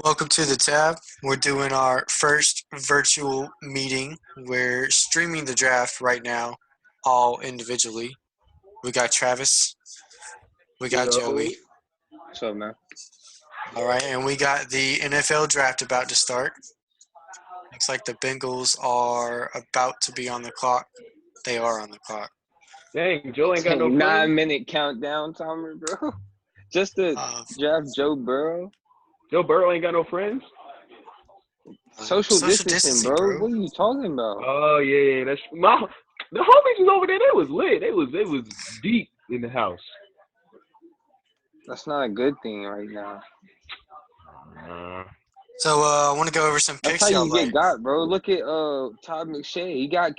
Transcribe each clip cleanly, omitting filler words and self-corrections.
Welcome to the Tabb. We're doing our first virtual meeting. We're streaming the draft right now, all individually. We got Travis. We got Yo. Joey. What's up, man? All right, and we got the NFL draft about to start. Looks like the Bengals are about to be on the clock. They are on the clock. Dang, Joe ain't got no 9-minute countdown timer, bro. Just to draft Joe Burrow. Joe Burrow ain't got no friends? Social distancing, bro. What are you talking about? Oh yeah, that's the homies was over there. They was lit. They was deep in the house. That's not a good thing right now. So I want to go over some picks. That's how you get got, bro. Look at Todd McShay. He got.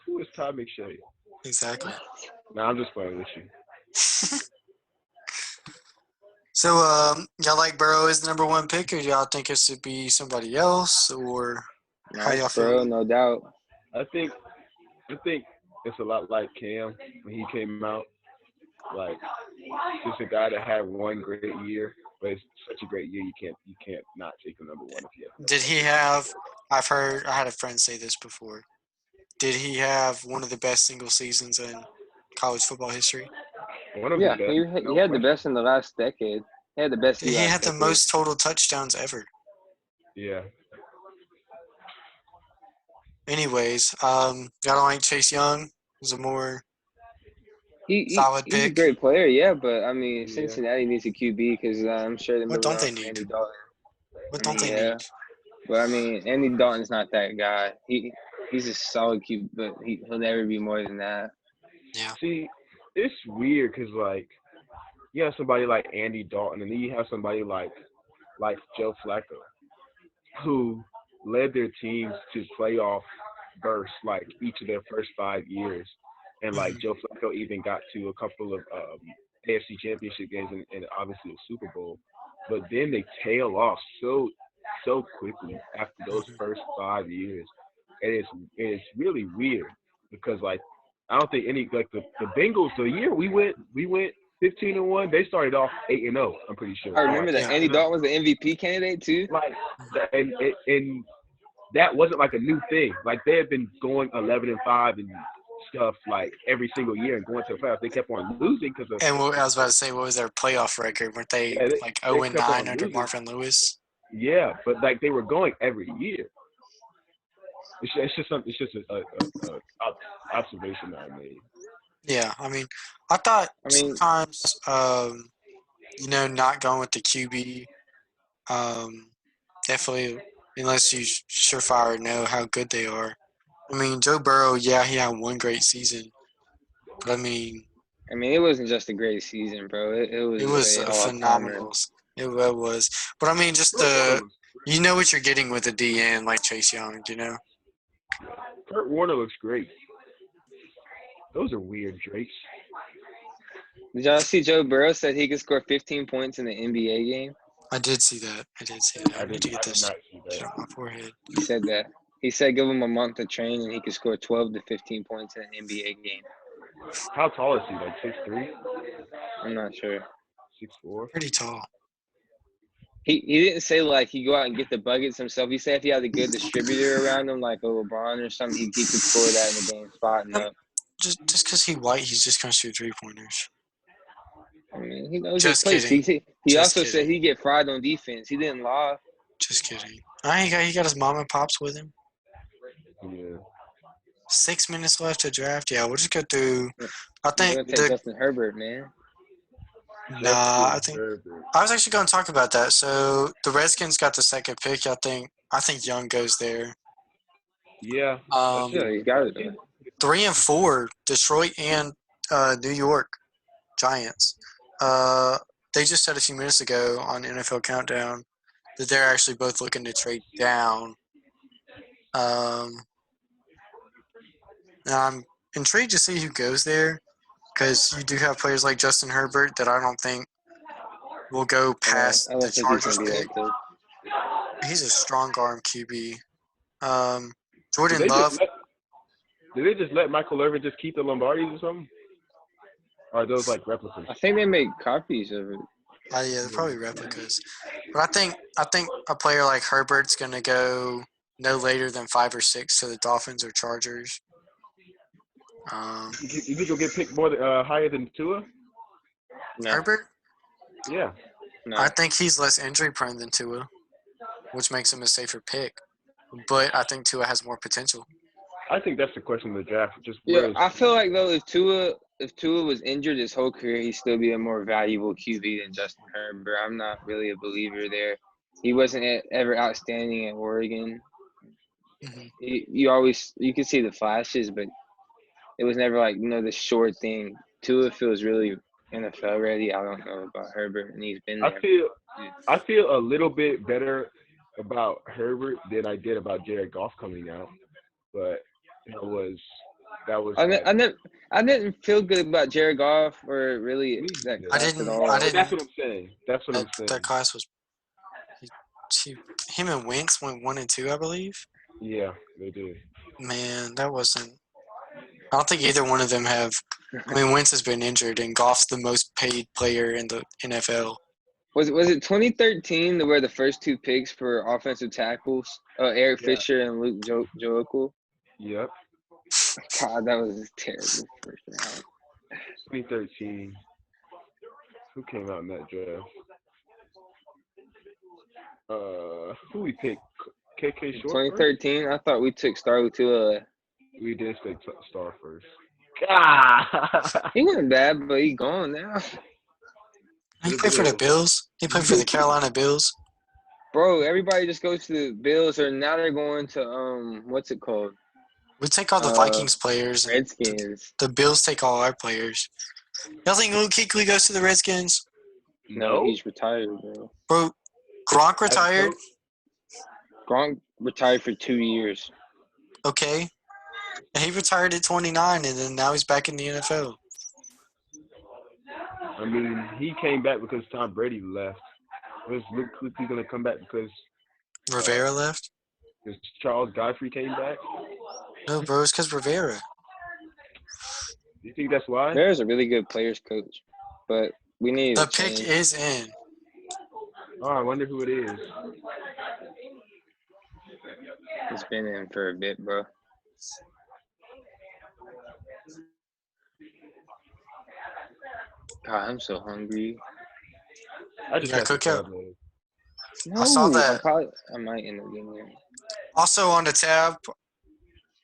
Who is Todd McShay? Exactly. Nah, I'm just playing with you. So y'all like Burrow as the number one pick, or y'all think it should be somebody else, or how y'all feel? Burrow, no doubt. I think it's a lot like Cam when he came out. Like, just a guy that had one great year, but it's such a great year you can't not take him number one if you have. Did he have? I had a friend say this before. Did he have one of the best single seasons in college football history? He had the best in the last decade. He had the best. He had the most total touchdowns ever. Yeah. Anyways, y'all don't like Chase Young? He's a more solid pick. He's a great player, yeah, but I mean, Cincinnati needs a QB because I'm sure they're moving on from Andy Dalton. What don't they need? But I mean, Andy Dalton's not that guy. He's a solid QB, but he'll never be more than that. Yeah. See, it's weird because like you have somebody like Andy Dalton, and then you have somebody like Joe Flacco, who led their teams to playoff berths like each of their first 5 years, and like Joe Flacco even got to a couple of AFC Championship games and obviously a Super Bowl, but then they tail off so quickly after those first 5 years, and it's really weird because like I don't think any like the Bengals the year we went 15-1. They started off 8-0. I'm pretty sure. I remember that Andy Dalton was the MVP candidate too. Like, and that wasn't like a new thing. Like they had been going 11-5 and stuff like every single year and going to the playoffs. They kept on losing because of. And I was about to say, what was their playoff record? Weren't they like 0-9 under Marvin Lewis? Yeah, but like they were going every year. It's just a observation that I made. Yeah, I mean, I thought sometimes, not going with the QB, definitely, unless you surefire know how good they are. I mean, Joe Burrow, yeah, he had one great season, but I mean, it wasn't just a great season, bro. It was a phenomenal. It was, but I mean, just you know what you're getting with a DN like Chase Young, you know. Kurt Warner looks great. Those are weird drapes. Did y'all see Joe Burrow said he could score 15 points in the NBA game? I did see that. I need to get this shit on my forehead. He said that. He said give him a month to train and he could score 12 to 15 points in an NBA game. How tall is he? Like 6'3"? I'm not sure. 6'4"? Pretty tall. He didn't say like he go out and get the buckets himself. He said if he had a good distributor around him, like a LeBron or something, he could score that in the game, spotting up. Just because he's white, he's just gonna shoot 3-pointers. I mean, he knows his place. He also said he'd get fried on defense. He didn't lie. Just kidding. He got his mom and pops with him. Yeah. 6 minutes left to draft. Yeah, we'll just go through. I think Justin Herbert, man. Nah, I was actually going to talk about that. So the Redskins got the second pick. I think Young goes there. Yeah. He got it. 3 and 4, Detroit and New York Giants. They just said a few minutes ago on NFL Countdown that they're actually both looking to trade down. Now I'm intrigued to see who goes there because you do have players like Justin Herbert that I don't think will go past the Chargers pick. He's a strong arm QB. Jordan Love. Did they just let Michael Irvin just keep the Lombardis or something? Are those like replicas? I think they make copies of it. Yeah, they're probably replicas. But I think a player like Herbert's gonna go no later than 5 or 6 to the Dolphins or Chargers. You think he'll get picked more higher than Tua? No, Herbert, Yeah. no. I think he's less injury prone than Tua, which makes him a safer pick. But I think Tua has more potential. I think that's the question of the draft. Just Yeah, where is I feel like though if Tua was injured his whole career, he'd still be a more valuable QB than Justin Herbert. I'm not really a believer there. He wasn't ever outstanding at Oregon. Mm-hmm. You could see the flashes, but it was never like the sure thing. Tua feels really NFL ready. I don't know about Herbert, and he's been there. I feel a little bit better about Herbert than I did about Jared Goff coming out, but that was I didn't feel good about Jared Goff or really that I class at didn't. all. I But that's didn't. what I'm saying. That's what I'm saying. That class was. He, him and Wentz went 1 and 2, I believe. Yeah, they did. Man, that wasn't. I don't think either one of them have. I mean, Wentz has been injured, and Goff's the most paid player in the NFL. Was it 2013 where the first 2 picks for offensive tackles, Eric Fisher and Luke Joeckel? Yep. God, that was a terrible first round. 2013. Who came out in that draft? Who we picked? KK Short. 2013, I thought we took Star Lotulelei. We did take Star first. Ah! He wasn't bad, but he gone now. He played for the Bills. He played for the Carolina Bills. Bro, everybody just goes to the Bills, or now they're going to what's it called? We take all the Vikings players. And Redskins. the Bills take all our players. Y'all think Luke Kuechly goes to the Redskins? No, he's retired, bro. Bro, Gronk retired. Gronk retired for 2 years. Okay. And he retired at 29, and then now he's back in the NFL. I mean, he came back because Tom Brady left. Was Luke Kuechly going to come back because Rivera left? Because Charles Godfrey came back? No, bro, it's because Rivera. You think that's why? Rivera's a really good players coach, but we need the pick is in. Oh, I wonder who it is. It's been in for a bit, bro. God, I'm so hungry. I just got cookout. No, I saw that. I might end up getting there. Also on the tab.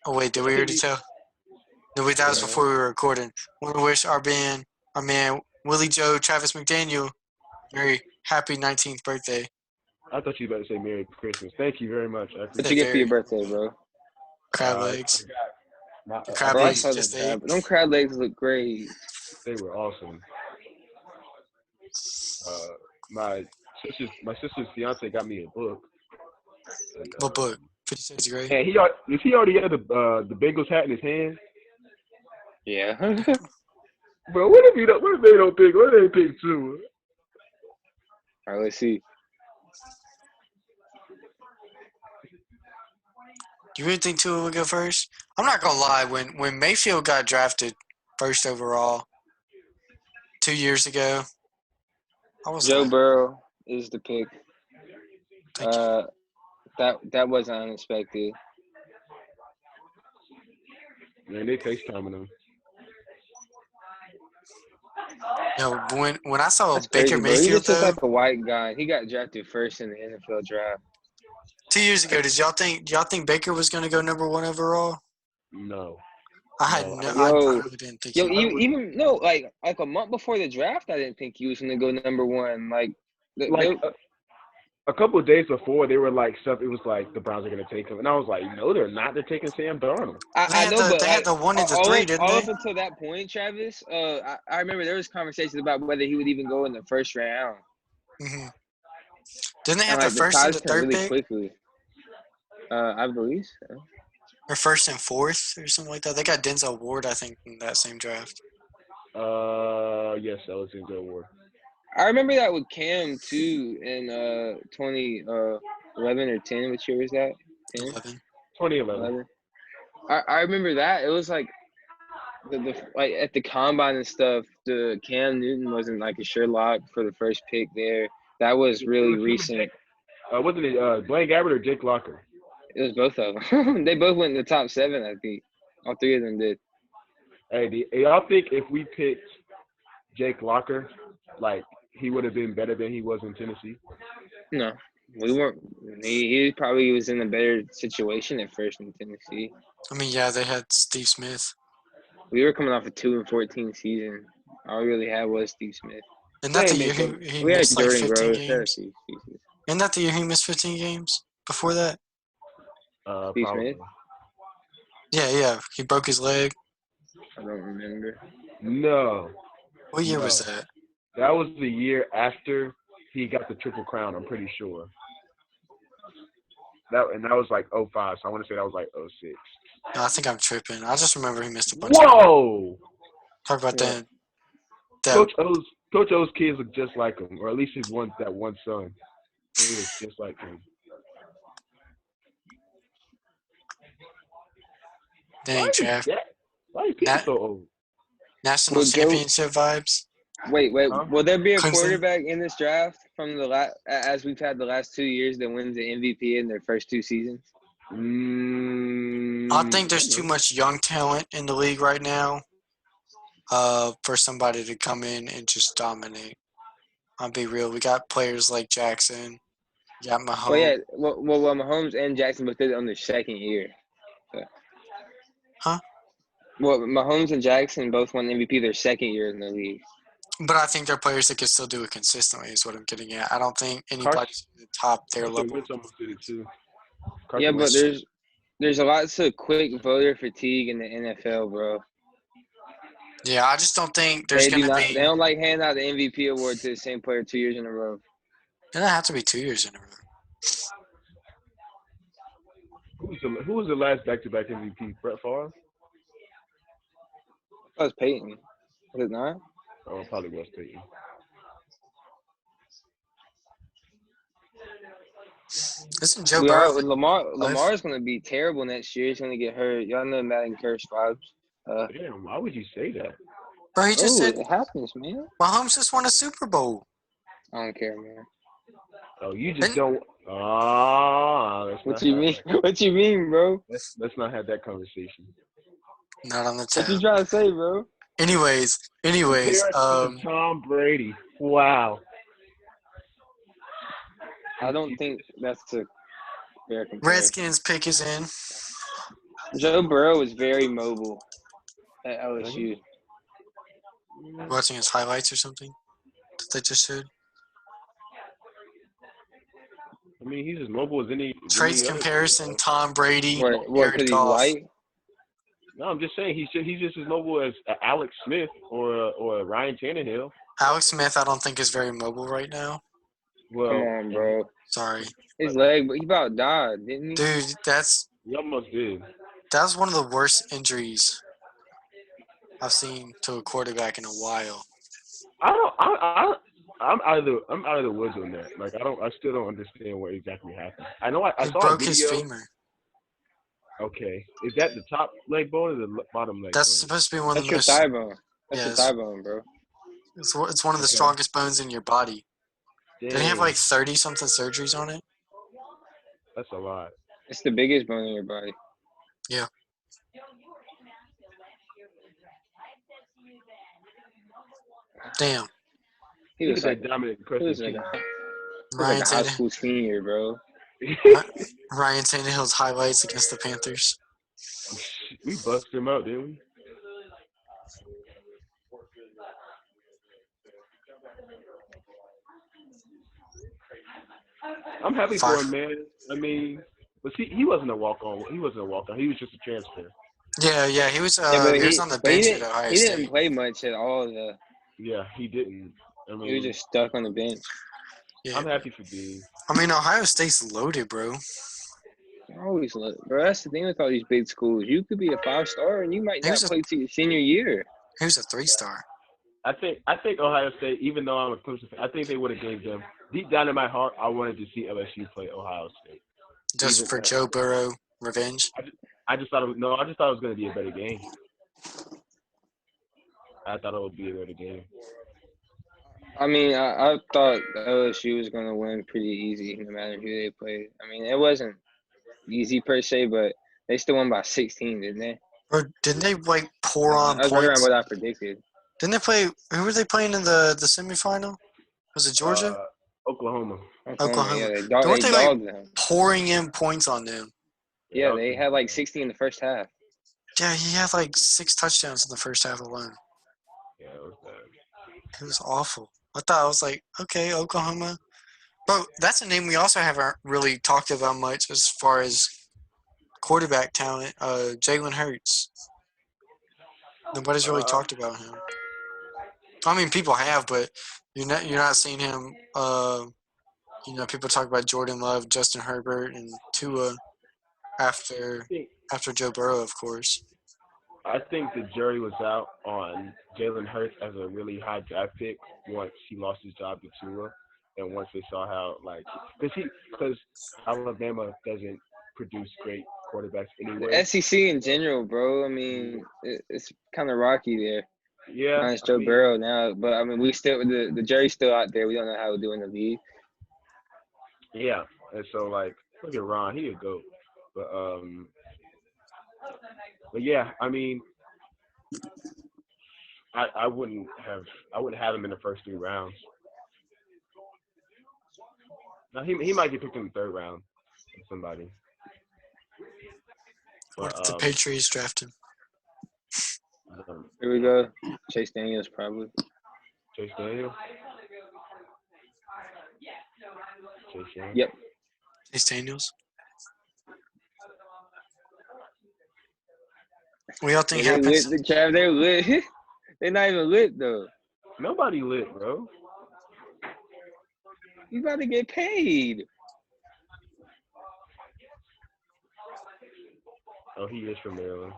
Oh wait, did we already tell? No, wait, that was before we were recording. I want to wish our man Willie Joe Travis McDaniel, very happy 19th birthday. I thought you were about to say Merry Christmas. Thank you very much. What you get for your birthday, bro? Crab legs. Crab legs I just ate. Them crab legs look great. They were awesome. My sister's fiance got me a book. And, what book? 50 Shades of Grey. And he already had the Bengals hat in his hand. Yeah. Bro, what if they don't pick? What if they pick Tua? All right, let's see. You really think Tua would go first? I'm not gonna lie. When Mayfield got drafted first overall 2 years ago, I was Joe like, Burrow is the pick. Thank you. That wasn't unexpected. Man, they FaceTiming him. No, when I saw That's Baker crazy, bro. He Mayfield just looks though, like a white guy. He got drafted first in the NFL draft. 2 years ago, did y'all think Baker was gonna go number 1 overall? No. I really didn't think. Even like a month before the draft, I didn't think he was gonna go number 1. A couple of days before, they were like stuff. It was like the Browns are gonna take him, and I was like, no, they're not. They're taking Sam Darnold. I know, but they had the 1 and the 3, didn't all they? up until that point, Travis. I remember there was conversations about whether he would even go in the first round. Mm-hmm. Didn't they have And, the first and the turned third really pick? Quickly. I believe so. Or first and fourth or something like that. They got Denzel Ward, I think, in that same draft. Yes, that was Denzel Ward. I remember that with Cam too in 2011 or 10. Which year was that? 10? 11. 2011. I remember that. It was like like at the combine and stuff, the Cam Newton wasn't like a sure lock for the first pick there. That was It really was him and recent. Jake. Wasn't it Blaine Gabbert or Jake Locker? It was both of them. They both went in the top 7, I think. All three of them did. Hey, y'all think if we picked Jake Locker, like he would have been better than he was in Tennessee? No, we weren't. He probably was in a better situation at first in Tennessee. I mean, yeah, they had Steve Smith. We were coming off a 2-14 season. All we really had was Steve Smith. Isn't They that the ain't year make no. he We had missed like Jordan 15 Gross. games? Isn't that the year he missed 15 games before that? Steve Probably. Smith? Yeah. He broke his leg. I don't remember. No, What year was no. that? That was the year after he got the Triple Crown. I'm pretty sure. That was like '05. So I want to say that was like '06. No, I think I'm tripping. I just remember he missed a bunch of games. Whoa! Talk about Yeah. that. Coach O's kids look just like him, or at least that one son. He looks just like him. Dang, Trav. Why are people Nat- so old? National Will Joe? championship vibes. Wait. Huh? Will there be a Clemson. quarterback in this draft from as we've had the last 2 years that wins the MVP in their first 2 seasons? I think there's too much young talent in the league right now for somebody to come in and just dominate. I'll be real. We got players like Jackson. We got Mahomes. Well, yeah. Well, Mahomes and Jackson both did it on their second year. So. Huh? Well, Mahomes and Jackson both won MVP their second year in the league. But I think they're players that can still do it consistently is what I'm getting at. I don't think anybody's in the top their Carson level. Wentz almost did it too. Yeah, Carson but Wentz. there's a lots of quick voter fatigue in the NFL, bro. Yeah, I just don't think there's going to be – They don't like handing out the MVP award to the same player 2 years in a row. It doesn't have to be 2 years in a row. Who was the last back-to-back MVP? Brett Favre? That was Peyton. Was it not? Oh, it probably was Peyton. Isn't Joe Burrow like Lamar's going to be terrible next year. He's going to get hurt. Y'all know Madden curse vibes. Damn, why would you say that? Bro, he just said it happens, man. Mahomes just won a Super Bowl. I don't care, man. Oh, you just don't. Ah, what you mean? What you mean, bro? Let's not have that conversation. Not on the What you tab. trying to say, bro? Anyways, Tom Brady. Wow. I don't think that's a fair comparison. Redskins pick is in. Joe Burrow was very mobile at LSU. Watching his highlights or something that they just showed. I mean, he's as mobile as any. Traits comparison: Tom Brady, What? Jared Because he's Goff. white. No, I'm just saying he's just as mobile as Alex Smith or Ryan Tannehill. Alex Smith, I don't think is very mobile right now. Well, Come on, bro. Sorry, His leg, but he about died, didn't he? dude. he almost did. That was one of the worst injuries I've seen to a quarterback in a while. I'm out of the woods on that. Like I still don't understand what exactly happened. I know I He saw broke a his video. femur. Okay, is that the top leg bone or the bottom leg? That's bone? supposed to be one of That's the your most. thigh bone. That's Yeah, your thigh bone, bro. It's one of the Okay. strongest bones in your body. Dang, Did he have like 30-something surgeries on it? that's a lot. It's the biggest bone in your body. Yeah. Damn. He Look was at like, that dominant he was impressive like, team. he was like Ryan a high Tannehill. school senior, bro. Ryan Tannehill's highlights against the Panthers. We busted him out, didn't we? I'm happy for him, man. I mean, but he wasn't a walk on. He wasn't a walk on. He was just a transfer. Yeah, he was. But He was on the bench at Ohio he State. didn't play much at all. Yeah, he didn't. I mean, He was just stuck on the bench. Yeah. I'm happy for Dean. I mean, Ohio State's loaded, bro. Always look, bro. That's the thing with all these big schools. You could be a 5-star and you might not play till your senior year. He was a 3-star. I think Ohio State, even though I'm a Clemson fan, I think they would have gamed them. Deep down in my heart, I wanted to see LSU play Ohio State. Just for Joe Burrow revenge. I just thought it was going to be a better game. I thought it would be a better game. I mean, I thought LSU was gonna win pretty easy, no matter who they played. I mean, it wasn't easy per se, but they still won by 16, didn't they? Or didn't they like pour on That was right around points? what I predicted. Didn't they play? Who were they playing in the semifinal? Was it Georgia? Uh, Oklahoma. Oklahoma, yeah, Oklahoma. they Weren't they like dogged them. pouring in points on them? Yeah, Yeah, that was they pretty had like bad. 60 in the first half. Yeah, he had like 6 touchdowns in the first half alone. Yeah, it was bad. It was awful. I thought I was like, okay, Oklahoma. Bro, that's a name we also haven't really talked about much as far as quarterback talent. Jalen Hurts. Nobody's really Uh, talked about him. I mean, people have, but you're not seeing him. People talk about Jordan Love, Justin Herbert, and Tua I after think after Joe Burrow, of course. I think the jury was out on Jalen Hurts as a really high draft pick once he lost his job to Tua, and once they saw how because Alabama doesn't produce great quarterbacks The anyway. SEC in general, bro. I mean, it's kind of rocky there. Yeah, Minus I Joe mean, Burrow now, but I mean, we still the jury's still out there. We don't know how we'll do in the league. yeah, and so like look at Ron, he a goat, but but yeah, I mean, I wouldn't have him in the first 3 rounds. Now he might get picked in the third round by somebody, What but if the Patriots draft him? Here we go. Chase Daniels probably. Chase Daniel. Chase Young. Yep. Chase Daniels. What y'all think Yeah, they lit happens? the Trav. They're lit. They're not even lit though. Nobody lit, bro. You about to get paid. Oh, he is from Maryland.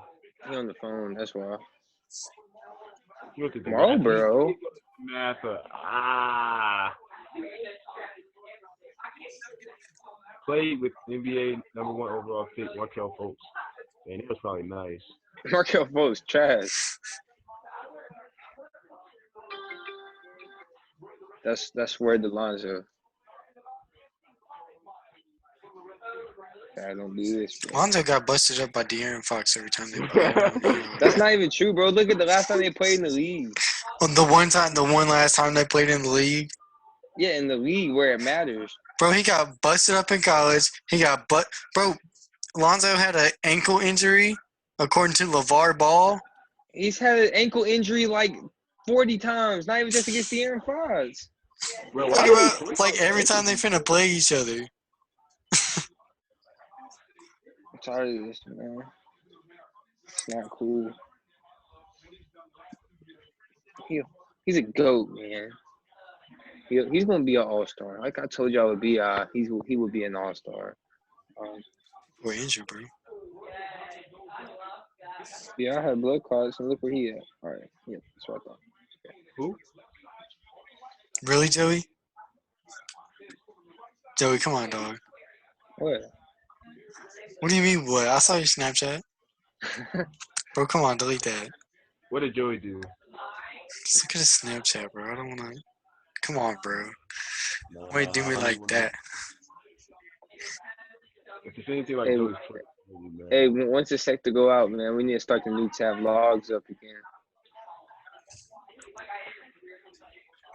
He on the phone. That's why. He went to the math. Marlboro. Math. Played with NBA #1 overall pick Markel Fultz. And it was probably nice. Markel Fultz trash. That's where the lines are. I don't do this, bro. Lonzo got busted up by De'Aaron Fox every time they played. That's not even true, bro. Look at the last time they played in the league. The one last time they played in the league, Yeah, in the league where it matters. bro, he got busted up in college. Bro, Lonzo had an ankle injury, according to LeVar Ball. He's had an ankle injury like 40 times, not even just against the Aaron Fox. Bro, Like, why do they bro, switch like on every ankle time they finna play each other. I'm tired of this, man. It's not cool. He's a goat, man. He's gonna be an all-star. Like I told you, I would be. He would be an all-star. We're injured, bro. Yeah, I had blood clots, and look where he at. All right, yeah, that's what I thought. Who? Really, Joey? Joey, come on, dog. What? What do you mean, what? I saw your Snapchat. Bro, come on, delete that. What did Joey do? Just look at his Snapchat, bro. I don't wanna. Come on, bro. Nah, Why you do me I like don't that? If it's anything like Hey, Joey's Twitter, man. hey, once it's set to go out, man, we need to start the new tab logs up again.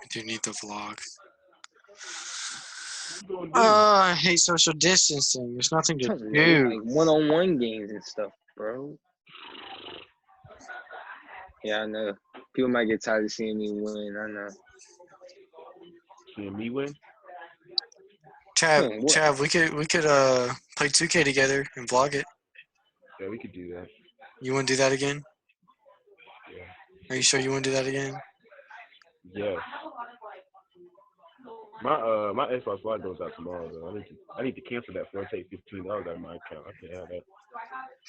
I do need the vlog. What you gonna do? I hate social distancing. There's nothing I to don't know, do. like one-on-one games and stuff, bro. Yeah, I know. People might get tired of seeing me win. I know. Seeing me win? What? Trav, we could play 2K together and vlog it. Yeah, we could do that. You want to do that again? Yeah. Are you sure you want to do that again? Yes. My Xbox Live goes out tomorrow though. I need to cancel that before I take $15 out of my account. I can't have that.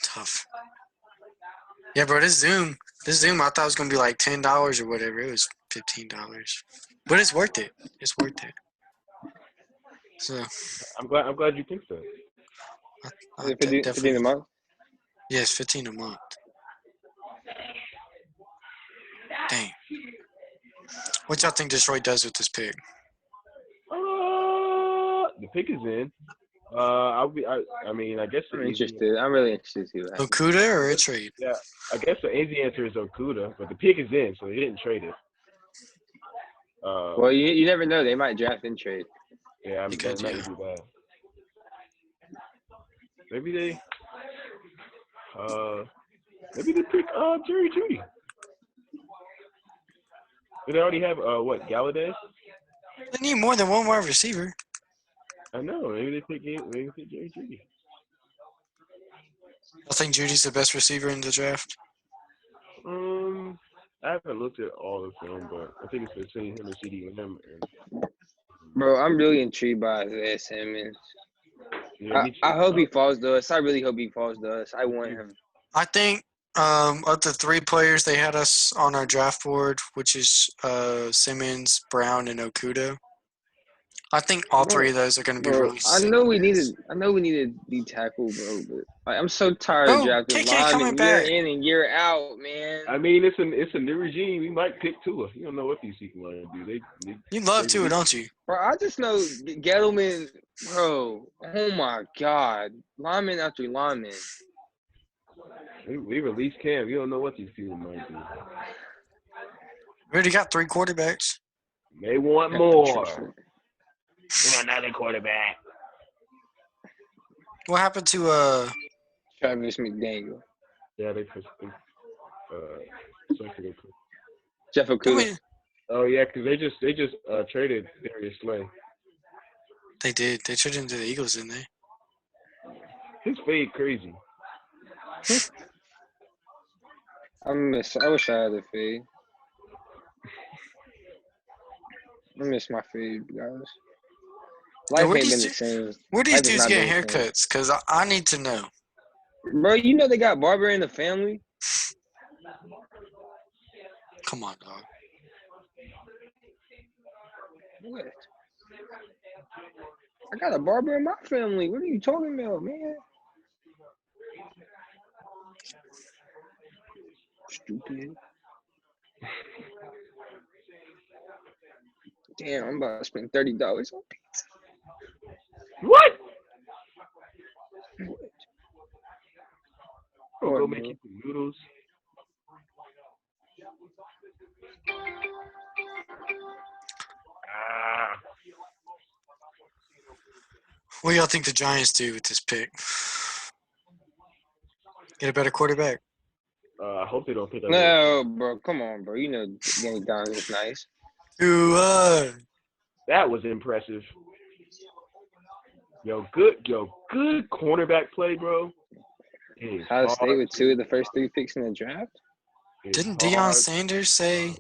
Tough. Yeah, bro. This Zoom, I thought it was gonna be like $10 or whatever. It was $15, but it's worth it. It's worth it. So I'm glad you think so. Is it 50 definitely. a month? Yeah, it's $15 a month. Dang. What y'all think Detroit does with this pick? The pick is in. I'll be. I mean, I guess the I'm easy. interested. I'm really interested to see what happens. Okuda or a trade? Yeah, I guess the easy answer is Okuda, but the pick is in, so they didn't trade it. Well, you never know. They might draft and trade. Yeah, I You mean, could, that might yeah. do that. Maybe they. Maybe they pick Jerry Judy. Do they already have what Galladay? They need more than one wide receiver. I know. Maybe they pick Jerry Judy. I think Judy's the best receiver in the draft. I haven't looked at all the film, but I think it's between him and CD Lamb. Bro, I'm really intrigued by Isaiah Simmons. Yeah, I hope he falls to us. I really hope he falls to us. I want him. I think of the 3 players they had us on our draft board, which is Simmons, Brown, and Okuda. I think all 3 of those are going to be Bro, really I sick. know we needed D tackle, bro, but I'm so tired of Oh, drafting KK coming linemen year back. in and year out, man. I mean, it's a new regime. We might pick Tua. You don't know what these people want to do. You love Tua, don't you? Bro, I just know Gettleman, bro. Oh my God, lineman after lineman. We released Cam. You don't know what these people might do. We already got 3 quarterbacks. They want more. We want another quarterback. What happened to Travis McDaniel, Yeah, they pushed. Selected. Jeff Okuda. Oh yeah, because they just traded Darius Slay. They did. They traded him to the Eagles, didn't they? His fade crazy. I wish I had a fade. I miss my fade, guys. Life ain't been the same. Where these Life has dudes not getting been the same. haircuts? Because I need to know. Bro, you know they got barber in the family? Come on, dog. What? I got a barber in my family. What are you talking about, man? Stupid. Damn, I'm about to spend $30 on pizza. What? What? Bro, go make you some noodles. What do y'all think the Giants do with this pick? Get a better quarterback? I hope they don't pick up. No, bro, come on, bro. You know Danny Dimes is nice. That was impressive. Yo, good cornerback play, bro. Ohio State with 2 of the first 3 picks in the draft. Didn't Deion Sanders say?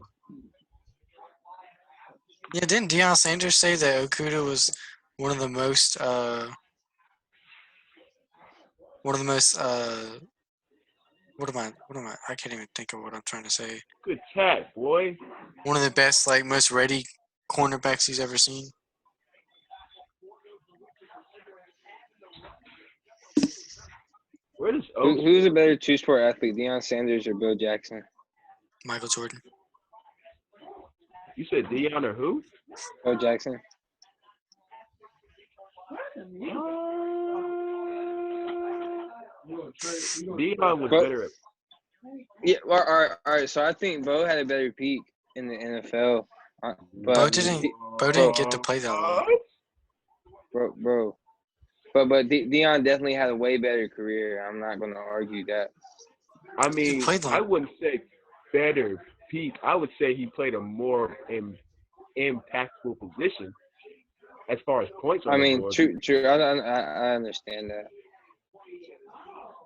Yeah, didn't Deion Sanders say that Okuda was one of the most what am I? I can't even think of what I'm trying to say. Good tag, boy. One of the best, like, most ready cornerbacks he's ever seen. Who's a better 2-sport athlete, Deion Sanders or Bill Jackson? Michael Jordan. You said Deion or who? Bill Jackson. Deion was better at. Yeah, all right. So I think Bo had a better peak in the NFL. Bo didn't get to play that long. Bro. But Deion definitely had a way better career. I'm not going to argue that. I mean, I wouldn't say better peak. I would say he played a more impactful position as far as points. I mean, true. I understand that.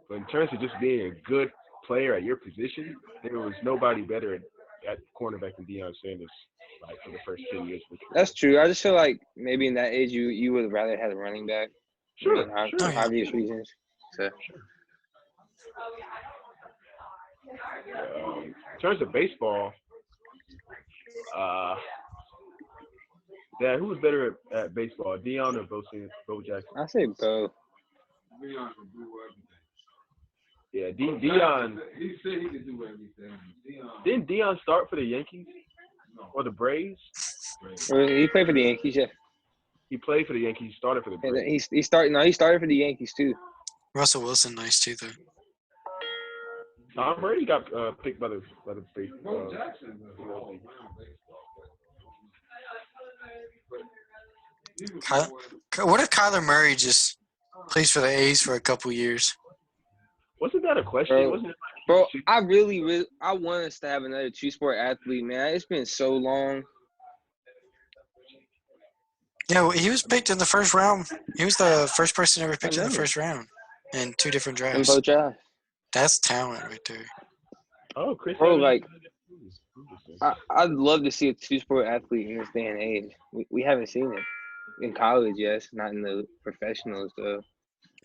But in terms of just being a good player at your position, there was nobody better at cornerback than Deion Sanders, like for the first 10 years. That's true. I just feel like maybe in that age you would have rather had a running back. Sure. Obvious reasons. So. In terms of baseball, who was better at baseball, Deion or Bo Jackson? I say Bo. Yeah, Dion. He said he could do everything. Didn't Dion start for the Yankees or the Braves? He played for the Yankees, yeah. He played for the Yankees. Started for the And Braves. he started for the Yankees too. Russell Wilson, nice too though. Tom Brady got picked by the Braves. Bo Jackson. What if Kyler Murray just plays for the A's for a couple years? Wasn't that a question? Bro, Wasn't it bro, I really I want us to have another two-sport athlete, man. It's been so long. Yeah, well, he was picked in the first round. He was the first person ever picked in the know. first round in 2 different In drafts. both drafts. That's talent right there. Oh, Chris. Bro, like, I'd love to see a two-sport athlete in this day and age. We haven't seen it in college, yes, not in the professionals though.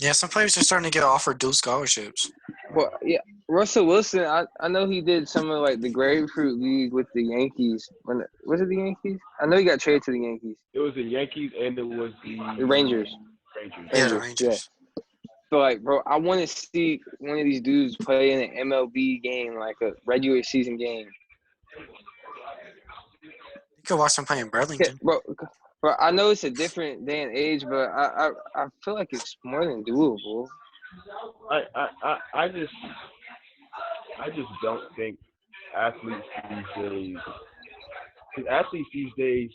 Yeah, some players are starting to get offered dual scholarships. Well, yeah, Russell Wilson. I know he did some of like the Grapefruit League with the Yankees. Was it the Yankees? I know he got traded to the Yankees. It was the Yankees and it was The Rangers. Yeah, the Yeah. Rangers. So like, bro, I want to see one of these dudes play in an MLB game, like a regular season game. You could watch them play in Burlington. Bro, I know it's a different day and age, but I feel like it's more than doable. I just don't think athletes these days, because athletes these days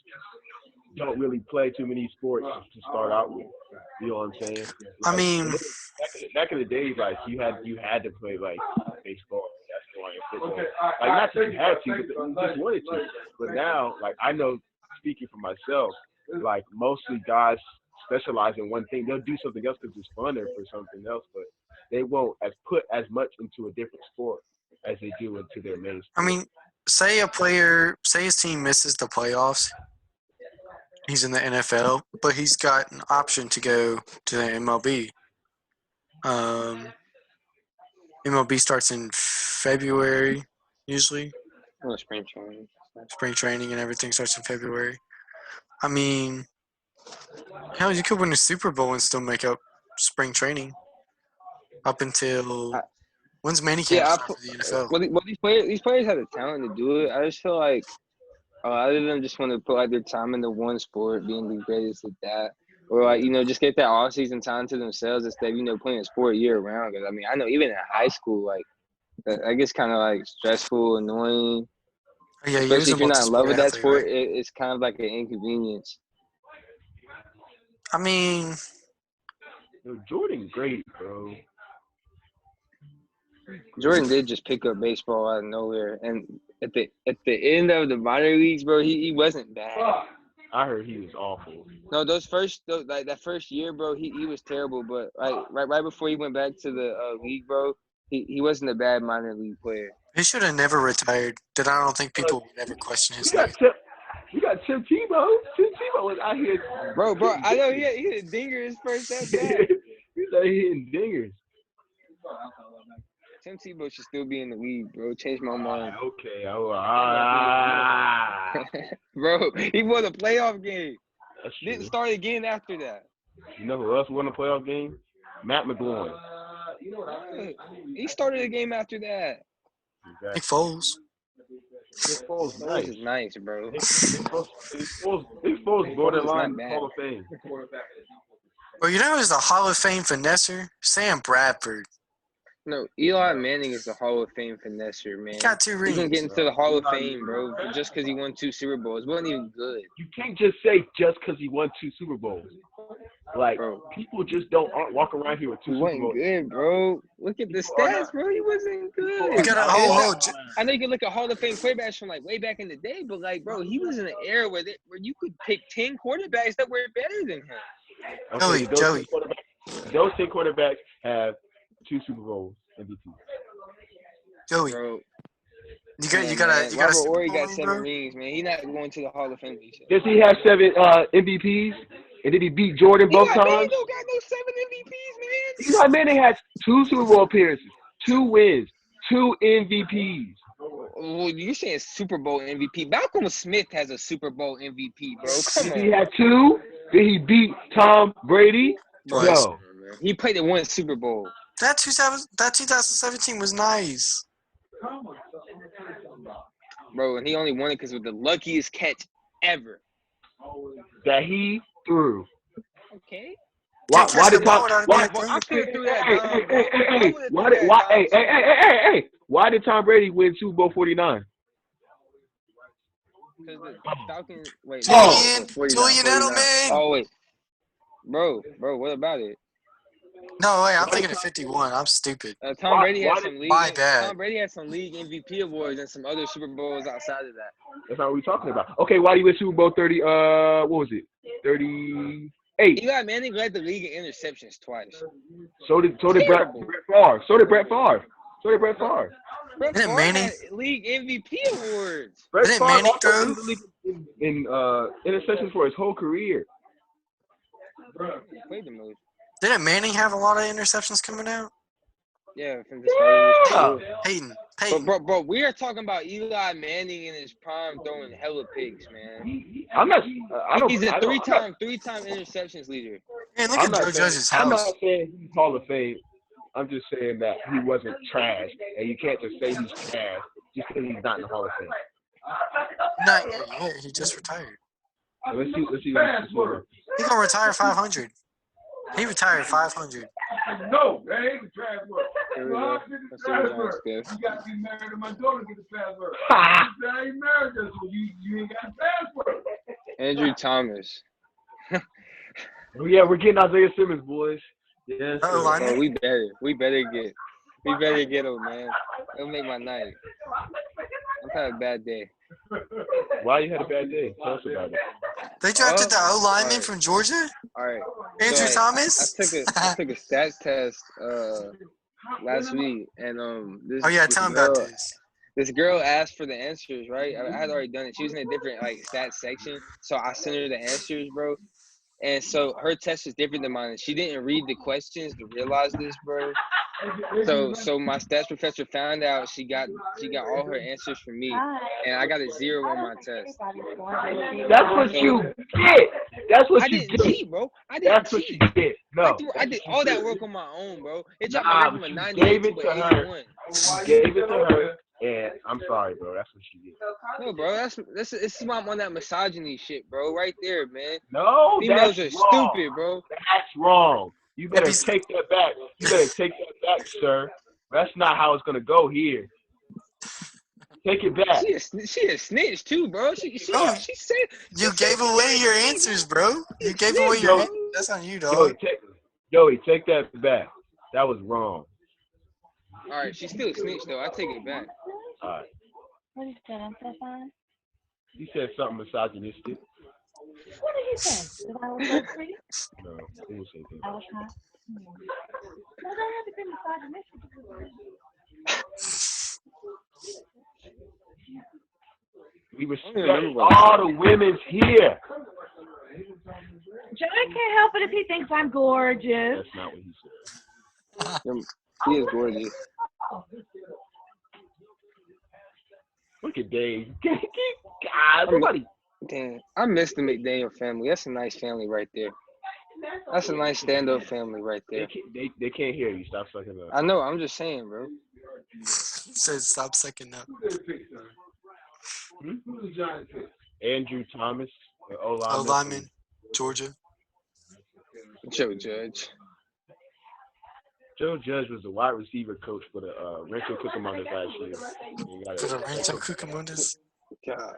don't really play too many sports to start out with. You know what I'm saying? I mean, back in the days, like you had to play like baseball, basketball, and football. Like not that you had to, but you just wanted to. But now, like I know, speaking for myself, like mostly guys specialize in one thing. They'll do something else because it's funner for something else, but they won't put as much into a different sport as they do into their main sport. I mean, say his team misses the playoffs. He's in the NFL, but he's got an option to go to the MLB. MLB starts in February, usually. Oh, spring training. Spring training and everything starts in February. I mean, hell, you could win a Super Bowl and still make up spring training up until when's minicamp start for the NFL? Well, these players have the talent to do it. I just feel like a lot of them just want to put like their time into one sport, being the greatest at that, or like just get that off season time to themselves instead of playing a sport year round. Because I mean, I know even in high school, like I guess kind of like stressful, annoying. Yeah, especially if you're not in love with that sport, right? It's kind of like an inconvenience. I mean, Jordan, great, bro. Jordan did just pick up baseball out of nowhere, and at the end of the minor leagues, bro, he wasn't bad. I heard he was awful. No, that first year, bro, he was terrible. But like right before he went back to the league, bro, he wasn't a bad minor league player. He should have never retired. That I don't think people would ever question his name. You got Tim Tebow. Tim Tebow was out here. Bro, I know he hit a dinger his first at bat. He's out here hitting dingers. Tim Tebow should still be in the league, bro. Change my mind. Okay. Bro, he won a playoff game. Didn't start again after that. You know who else won a playoff game? Matt McGloin. He started a game after that. Exactly. Nick Foles. Nick Foles is nice, bro. Nick Foles borderline Hall of Fame. Well, you know who's the Hall of Fame finesser? Sam Bradford. No, Eli Manning is the Hall of Fame finesser, man. He got 2 rings. He's gonna get into the Hall of Fame, bro, just because he won 2 Super Bowls. It wasn't even good. You can't just say just because he won 2 Super Bowls. Like, bro, people just aren't walking around here with 2 Super Bowls. He wasn't good, bro. Look at the stats, bro. He wasn't good. You gotta, I know you can look at Hall of Fame quarterbacks from like way back in the day, but like, bro, he was in an era where you could pick 10 quarterbacks that were better than him. Okay, Joey. Those 10 quarterbacks have 2 Super Bowls MVPs. Joey. Bro. You gotta. Robert Horry got 7 rings, man. He's not going to the Hall of Fame. Does he have 7 MVPs? And did he beat Jordan both times? He don't got no 7 MVPs, man. Eli Manning has 2 Super Bowl appearances, 2 wins, 2 MVPs. Well, you're saying Super Bowl MVP. Malcolm Smith has a Super Bowl MVP, bro. Come on. He had 2. Did he beat Tom Brady? Twice. No. He played in 1 Super Bowl. That 2017 was nice. Bro, and he only won it because it was the luckiest catch ever. That he threw. Okay. Why Can't catch the did ball Tom? without it Why? being Bro, I thrown. could have threw that Hey, dime, bro. I would have why threw did that why? dime. Hey! Why did Tom Brady win Super Bowl 49? Because the Falcons. Wait, no, Julian, 49. Julian Edelman. Oh wait, bro, what about it? No, wait, I'm Why did thinking of 51. I'm stupid. Tom Brady why had did- some league. My bad. Tom Brady had some league MVP awards and some other Super Bowls outside of that. That's not what we're talking about. Okay, why did he win Super Bowl 30? What was it? 38. Eli Manning led the league in interceptions twice. So did Brett Terrible. Favre. So did Brett Favre. Brett Didn't Favre Manning- had league MVP awards. Brett Didn't Favre Manning also throw? led the league in interceptions for his whole career. He played the most. Didn't Manning have a lot of interceptions coming out? Yeah, from the start of his career. Peyton. Bro, we are talking about Eli Manning in his prime throwing hella picks, man. I'm not. I don't. He's a I don't- three-time interceptions leader. Man, look I'm at not Joe saying- Judge's I'm house. not saying he's Hall of Fame. I'm just saying that he wasn't trash, and you can't just say he's trash just because he's not in the Hall of Fame. Not yet. He just retired. Let's see. He gonna retire 500. He retired 500. No, that ain't the password. Here we go. Let's see what Giants do. You got to be married to my daughter to get the password. Ha! I ain't married to her, so you ain't got the password. Andrew Thomas. Yeah, we're getting Isaiah Simmons, boys. Yes. Oh, sir. lineman? Oh, we better get him, man. It'll make my night. I'm having a bad day. Why you had a bad day? Tell us about it. They drafted the O lineman alright. from Georgia, All right. Andrew So, Thomas. I took a stats test last week, and this. Oh yeah, this tell him girl, about this. This girl asked for the answers, right? I had already done it. She was in a different stats section, so I sent her the answers, bro. And so her test was different than mine. She didn't read the questions to realize this, bro. So my stats professor found out she got all her answers from me, and I got a 0 on my test. That's what you get. That's what I you didn't get. cheat, bro. I didn't That's what cheat. you get. No. I did all that work on my own, bro. It dropped Nah, my grade from a but 98 you gave to it to an her. 81. You gave it to her, and I'm sorry, bro. That's what she did. No, bro. This is why I'm on that misogyny shit, bro. Right there, man. No, Females that's are wrong. stupid, bro. That's wrong. You better Maybe- take that back. You better take that back, sir. That's not how it's gonna go here. Take it back. She a snitch too, bro. She Bro, said You gave away your answers, bro. You gave snitch, away your bro. answers. That's on you, dog. Joey, take that back. That was wrong. All right, she's still a snitch though. I take it back. All right. What is that? I'm so fine. He said something misogynistic. What did he say? That I was so pretty? No, he didn't say that. I was hot. Well, that had to be misogynistic. We don't respect remember what all the women's here. Joey can't help it if he thinks I'm gorgeous. That's not what he said. She is gorgeous. Look at Dave. God, somebody. Damn, I miss the McDaniel family. That's a nice family right there. That's a nice stand-up family right there. They can't hear you. Stop sucking up. I know. I'm just saying, bro. Says stop sucking up. Who's the Giants pick? Andrew Thomas, the O O lineman, Georgia. Joe Judge. Joe Judge was the wide receiver coach for the Rancho Cucamonga last year. For the Rancho Cucamongas. God.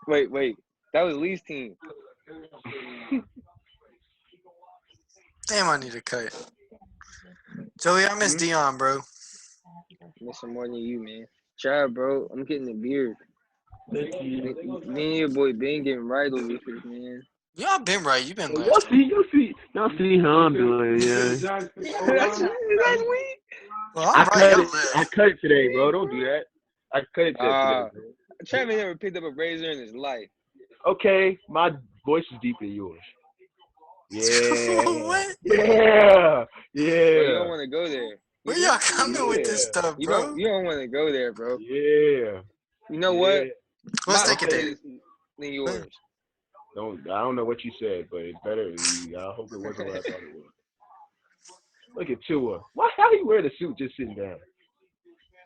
Wait. That was Lee's team. Damn, I need a cut. Joey, I miss Dion, bro. Miss him more than you, man. Trav, bro. I'm getting a beard. Thank you. Me and your boy Ben getting right over here, man. Y'all been right. You been Y'all left. see how I'm doing, yeah. Giants pick That's Lee. Well, I'm right. Y'all I left. cut it today, bro. Don't do that. I cut it today, bro. Trav ain't never picked up a razor in his life. Okay, my voice is deeper than yours. Yeah. What? Yeah. Bro, you don't Yeah. want to go there. Where y'all coming with this stuff, You bro? don't want to go there, bro. Yeah. You know what? Let's My take it there. voice than yours. I don't know what you said, but it's better than you. I hope it wasn't what I thought it was. Look at Tua. Why? How he wearing a suit just sitting down?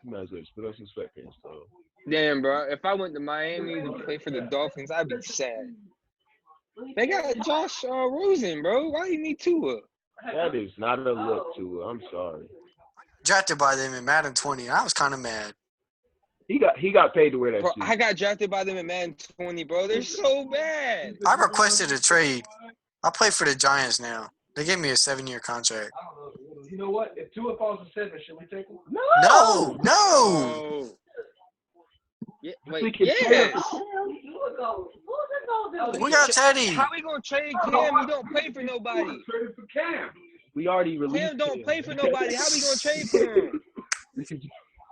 You might as well just put on some sweatpants, though. Damn, bro. If I went to Miami to play for the Dolphins, I'd be sad. They got Josh Rosen, bro. Why you need Tua? That is not a look, Tua. I'm sorry. Drafted by them in Madden 20. I was kind of mad. He got paid to wear that Bro, suit. I got drafted by them in Madden 20, bro. They're so bad. I requested a trade. I play for the Giants now. They gave me a 7-year contract. You know what? If Tua falls to 7, should we take him? No. Oh. Yeah, We wait, can yes. We got Teddy. How we gonna trade Cam? He don't play for nobody. Traded for Cam. We already released Cam don't play for nobody. How we gonna trade for him?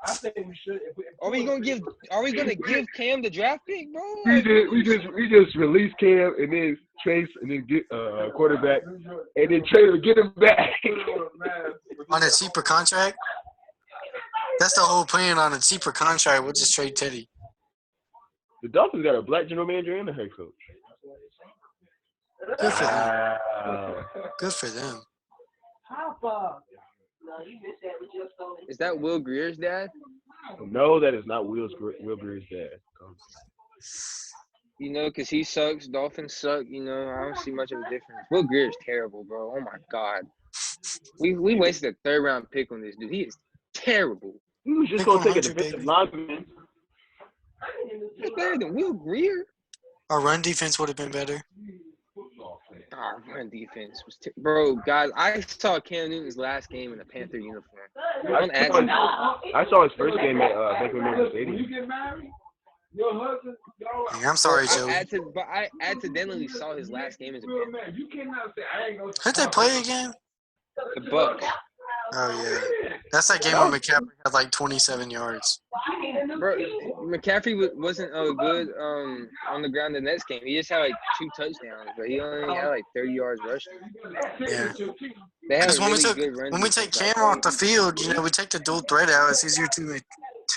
I think we should. Are we gonna give Cam the draft pick, bro? We just release Cam and then Trace and then get quarterback and then trade him and get him back. On a cheaper contract? That's the whole plan. On a cheaper contract, we'll just trade Teddy. The Dolphins got a black general manager and a head coach. Good for them. Wow. Good for them. Is that Will Greer's dad? No, that is not Will Greer's dad. You know, because he sucks. Dolphins suck. You know, I don't see much of a difference. Will Greer's terrible, bro. Oh, my God. We wasted a 3rd-round pick on this dude. He is terrible. He was just going to take a defensive lineman. He's better than Will Greer. Our run defense would have been better. Our run defense was bro, guys. I saw Cam Newton's last game in a Panther uniform. I saw his first game at Bank of America Stadium. When you get married, your husband, I'm sorry, Joey. I accidentally saw his last game as a Panther. man, you cannot say I ain't gonna. Who'd they play again? The Bucks. Oh, yeah. That's that game where McCaffrey had like 27 yards. Bro, McCaffrey wasn't good on the ground the next game. He just had like 2 touchdowns, but he only had like 30 yards rushing. Yeah. They had Because a when really good run. we take Cam off the field, you know, we take the dual threat out. It's easier to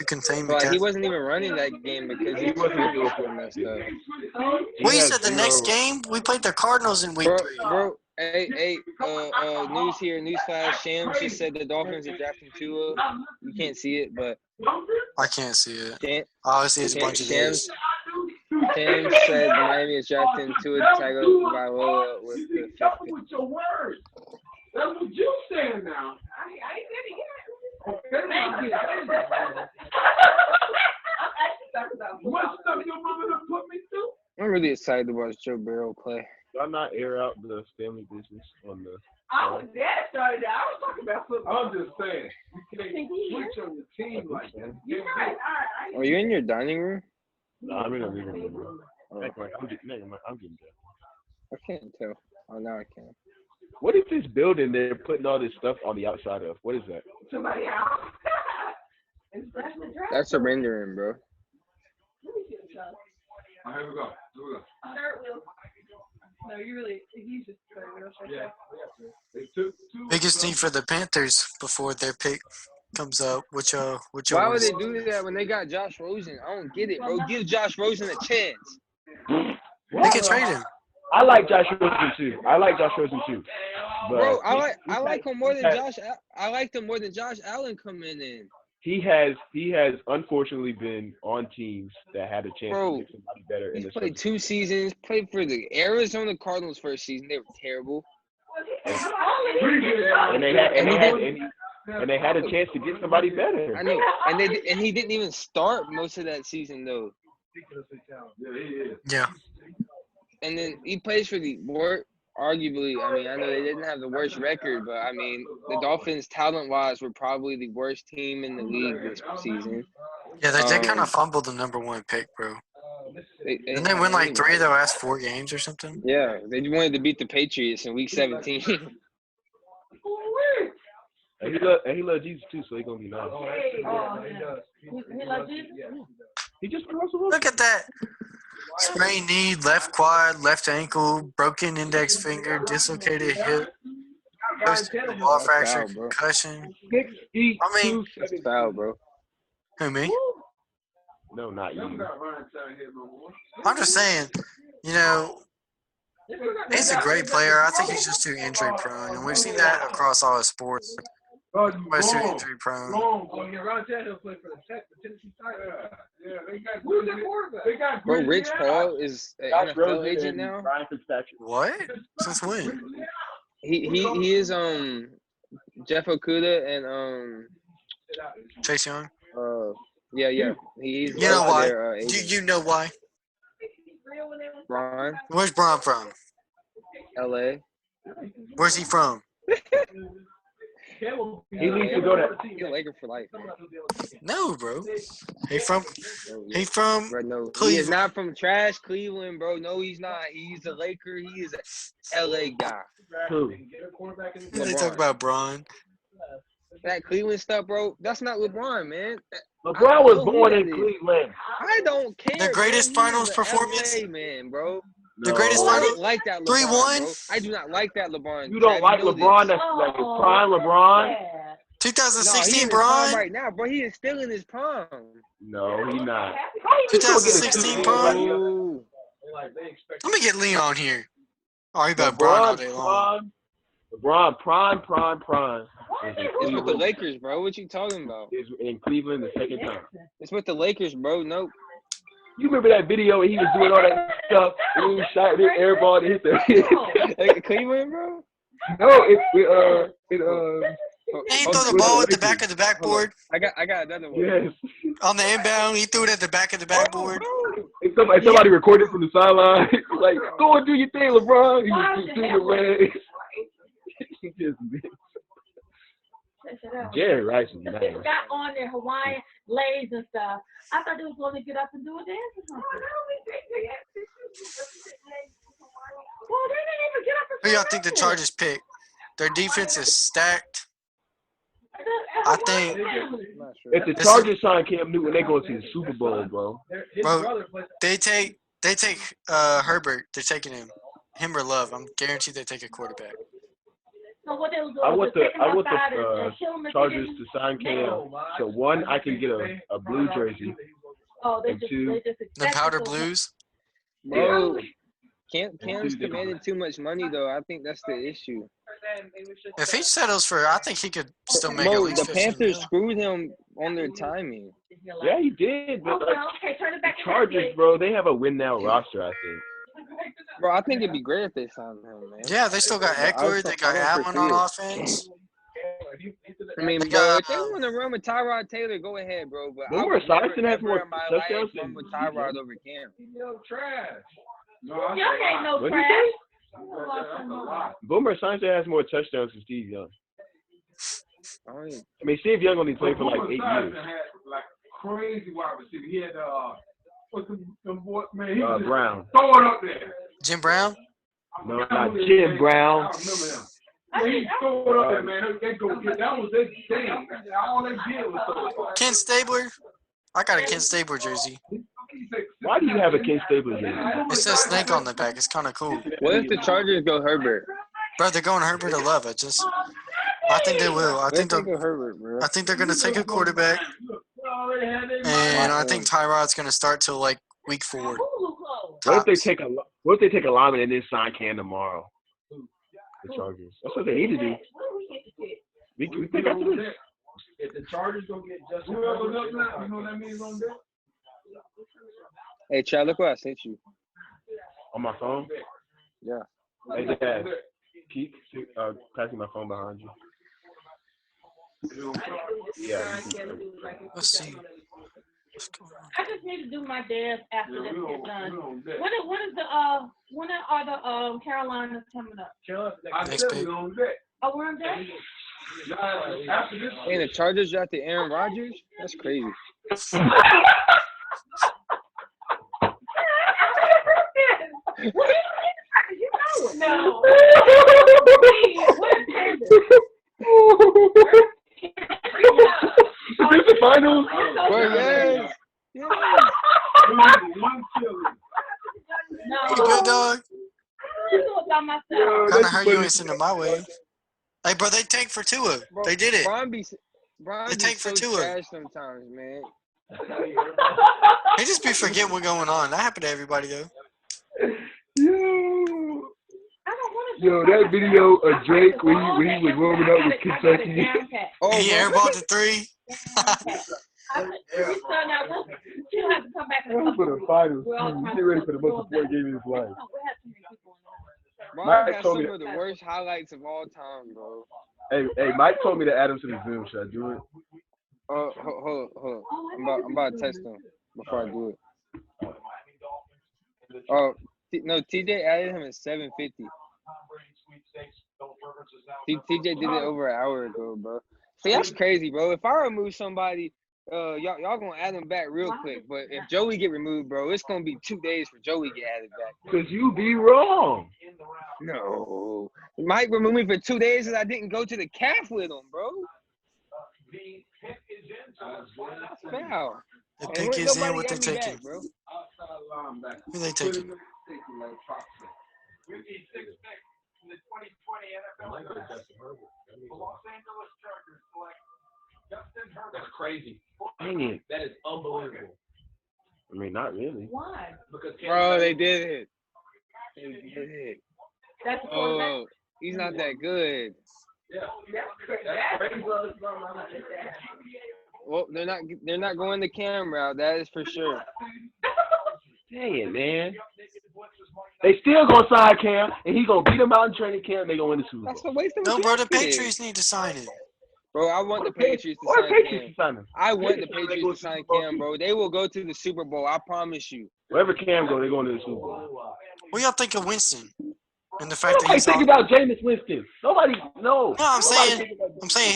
contain But he McCaffrey. wasn't even running that game because he wasn't messed up. Well, you said the next game we played the Cardinals in week 3. Bro, hey, news here, newsflash. Shams just said the Dolphins are drafting Tua. You can't see it, but I can't see it. Shams Obviously, it's a bunch of days. said Miami is drafting Tua Tagovailoa with the 5th pick. With your words. That's what you saying now. I ain't said it yet. What stuff your mama done put me through? I'm really excited to watch Joe Burrow play. Y'all not air out the family business on the. I was that started. I was talking about football. I'm just saying. You can't switch on your team like that. You're right. All right. Are you in your dining room? No, I'm in the living room, bro. Oh, I'm getting there. I can't tell. Oh, now I can. What is this building they're putting all this stuff on the outside of? What is that? Somebody else. It's that's the draft. That's a rendering, bro. Let me see the shot. All right, here we go. Here we go. Third wheel. No, you really. He's just third wheel. Yeah. They took two. Biggest need for the Panthers before their pick comes up. Which Why would they do that when they got Josh Rosen? I don't get it, bro. Give Josh Rosen a chance. They can trade him. I like Josh Rosen too. But Bro, I like him more than Josh. I liked him more than Josh Allen coming in. He has unfortunately been on teams that had a chance Bro, to get somebody better. He's played 2 seasons. Played for the Arizona Cardinals first season. They were terrible. And they had a chance to get somebody better. I know, and he didn't even start most of that season though. Yeah. And then he plays for the arguably. I mean, I know they didn't have the worst record, but I mean, the Dolphins, talent-wise, were probably the worst team in the league this season. Yeah, they kind of fumbled the number 1 pick, bro. Didn't they win like 3 of their last 4 games or something? Yeah, they wanted to beat the Patriots in Week 17. And he loves Jesus too, so he's gonna be nice. He loves Jesus? He just Russell Wilson. Look at that. Sprained knee, left quad, left ankle, broken index finger, dislocated hip, ball fracture, Foul, bro. concussion. I mean, That's foul, bro. Who, me? No, not you. I'm just saying, you know, He's a great player. I think he's just too injury prone, and we've seen that across all his sports. He's too injury prone. Oh, yeah, Ron Tannehill played for the Tennessee Titans. Yeah, they got who's the quarterback? They got Bro, Rich Paul is an Josh NFL Rosen agent and now. Ryan Fitzpatrick. What? Since when? He is Jeff Okuda and Chase Young. yeah. He's You know both why? their Do agents. you know why? Ron, Where's Braun from? LA. Where's he from? He needs to go to. He's a Laker for life. Man. No, bro. He from Bro, no, he is Cleveland. not from trash Cleveland, bro. No, he's not. He's a Laker. He is a LA guy. Who? They talk about Braun. That Cleveland stuff, bro. That's not LeBron, man. LeBron was know who born that in is. Cleveland. I don't care. The greatest man. He finals is a performance? LA man, bro. The greatest I final. don't like that 3-1? LeBron, bro. I do not like that LeBron. You don't Trav, like know LeBron? this. That's like prime LeBron. No, he 2016 in his prime Braun. right now, bro. He is still in his prime. No, he not. 2016 Braun. Bro. Let me get Lean on here. Oh, he about Braun all LeBron day long. prime. It's with the Lakers, bro. What you talking about? Is in Cleveland the second time. It's with the Lakers, bro. Nope. You remember that video where he was doing all that stuff and he shot the air ball to hit the Hey, Cleveland, bro. No, He threw the ball at the back of the backboard. I got another one. yes. On the inbound, he threw it at the back of the backboard. And somebody recorded from the sideline, like, go and do your thing, LeBron. He was just doing the legs. He just missed. Jerry Rice is nice. They got on their Hawaiian leis and stuff. I thought they was going to get up and do a dance or something. Well, they didn't even get up and Who y'all think the Chargers pick? Their defense is stacked. I think, I'm not sure. If the Chargers sign Cam Newton, they go to the Super Bowl, bro. bro, they take Herbert. They're taking him or Love. I'm guaranteed they take a quarterback. So what they was I doing want was the taking them outside and Chargers killing to sign Cam. So one, I can get a blue jersey. Oh, they and just two, they just The expected powder so- blues. Bro, Cam's commanding too much money, though. I think that's the issue. If he settles for, I think he could still make at Bro, least the 15 Panthers mil. screwed him on their timing. Yeah, he did. But Oh, well, okay, turn it back to Chargers, bro, they have a win now roster, I think. Bro, I think it'd be great if they signed him, man. Yeah, they still got Eckler. They got I don't Allen foresee on it. offense. I mean, They bro, got, if they want to run with Tyrod Taylor, go ahead, bro. But I Boomer would never, Esiason has ever more in my touchdowns life run than with Tyrod over Cam. Yo, trash. Young ain't no What'd you trash. Boomer Esiason has more touchdowns than Steve Young. I don't even- I mean, Steve Young only played for like 8 years. Had like crazy wide receiver. He had what's the boy, man? He was just Brown. throwing up there. Jim Brown. No, not Jim Brown. I remember him. Yeah, he throwing up there, man. They go get that was their thing. All they did was throw it up. Ken Stabler. I got a Ken Stabler jersey. Why do you have a Ken Stabler jersey? It says Snake on the back. It's kind of cool. What if the Chargers go Herbert? Bro, they're going Herbert or Love. I think they will. I What think if they go Herbert, bro? they're going to take a quarterback, and I think Tyrod's going to start till like week 4. What if they Tops. take a lineman and then sign Cam tomorrow? The Chargers. That's what they need to do. We pick up this. If the Chargers don't get Justin Herbert, you know what that means on that? Hey, Chad, look what I sent you. On my phone? Yeah. Hey, Dad. Keep passing my phone behind you. Yeah. Let's see. What's going on? I just need to do my dance after this is done. When are the Carolinas coming up? I Next said pick. we on that. Oh, we're on deck? After this, Hey, the Chargers drafted Aaron Rodgers? That's crazy. No. Is this the finals? Bro, yes. Yes. one killing. You good, dog? I'm do it by myself. Kind of hurt you ain't sending my way. Hey, bro, they tanked for Tua. Bro, They did it. Brian be They tank for so Tua. trash sometimes, man. They just be forgetting what's going on. That happened to everybody, though. Yo. Yo, that video of Drake when he was warming up with Kentucky. Oh, He airballed the three. He's done now. She'll have to come back and For the finals, he's getting ready for the most important game of his life. Mark has some of the worst highlights of all time, bro. Hey, Mike told me to add him to the Zoom. Should I do it? Hold. I'm about to text him before I do it. Oh, no, TJ added him at 7:50. TJ did it over an hour ago, bro. See, that's crazy, bro. If I remove somebody, y'all gonna add him back real quick. But if Joey get removed, bro, it's gonna be 2 days for Joey to get added back. Cause you be wrong. No, Mike removed me for 2 days and I didn't go to the calf with him, bro. That's foul. The pick is in. What they taking? Back, bro. Who they taking? That's crazy. Dang it. That is unbelievable. I mean, not really. Why? Bro, they did it. They did it. That's Oh, he's not that good. Yeah. Well, they're not going the cam route. That is for sure. Dang it, man. They still gonna sign Cam, and he gonna beat them out in training camp. And they gonna win the Super Bowl. That's a waste of No, bro. The pick. Patriots need to sign him. Bro, I want the Patriots to sign Cam. I want the Patriots to sign Cam, bro. They will go to the Super Bowl. I promise you. Wherever Cam go, they going to the Super Bowl. What y'all think of Winston? And the fact that Nobody he's think about Jameis Winston. Nobody, no. No, I'm saying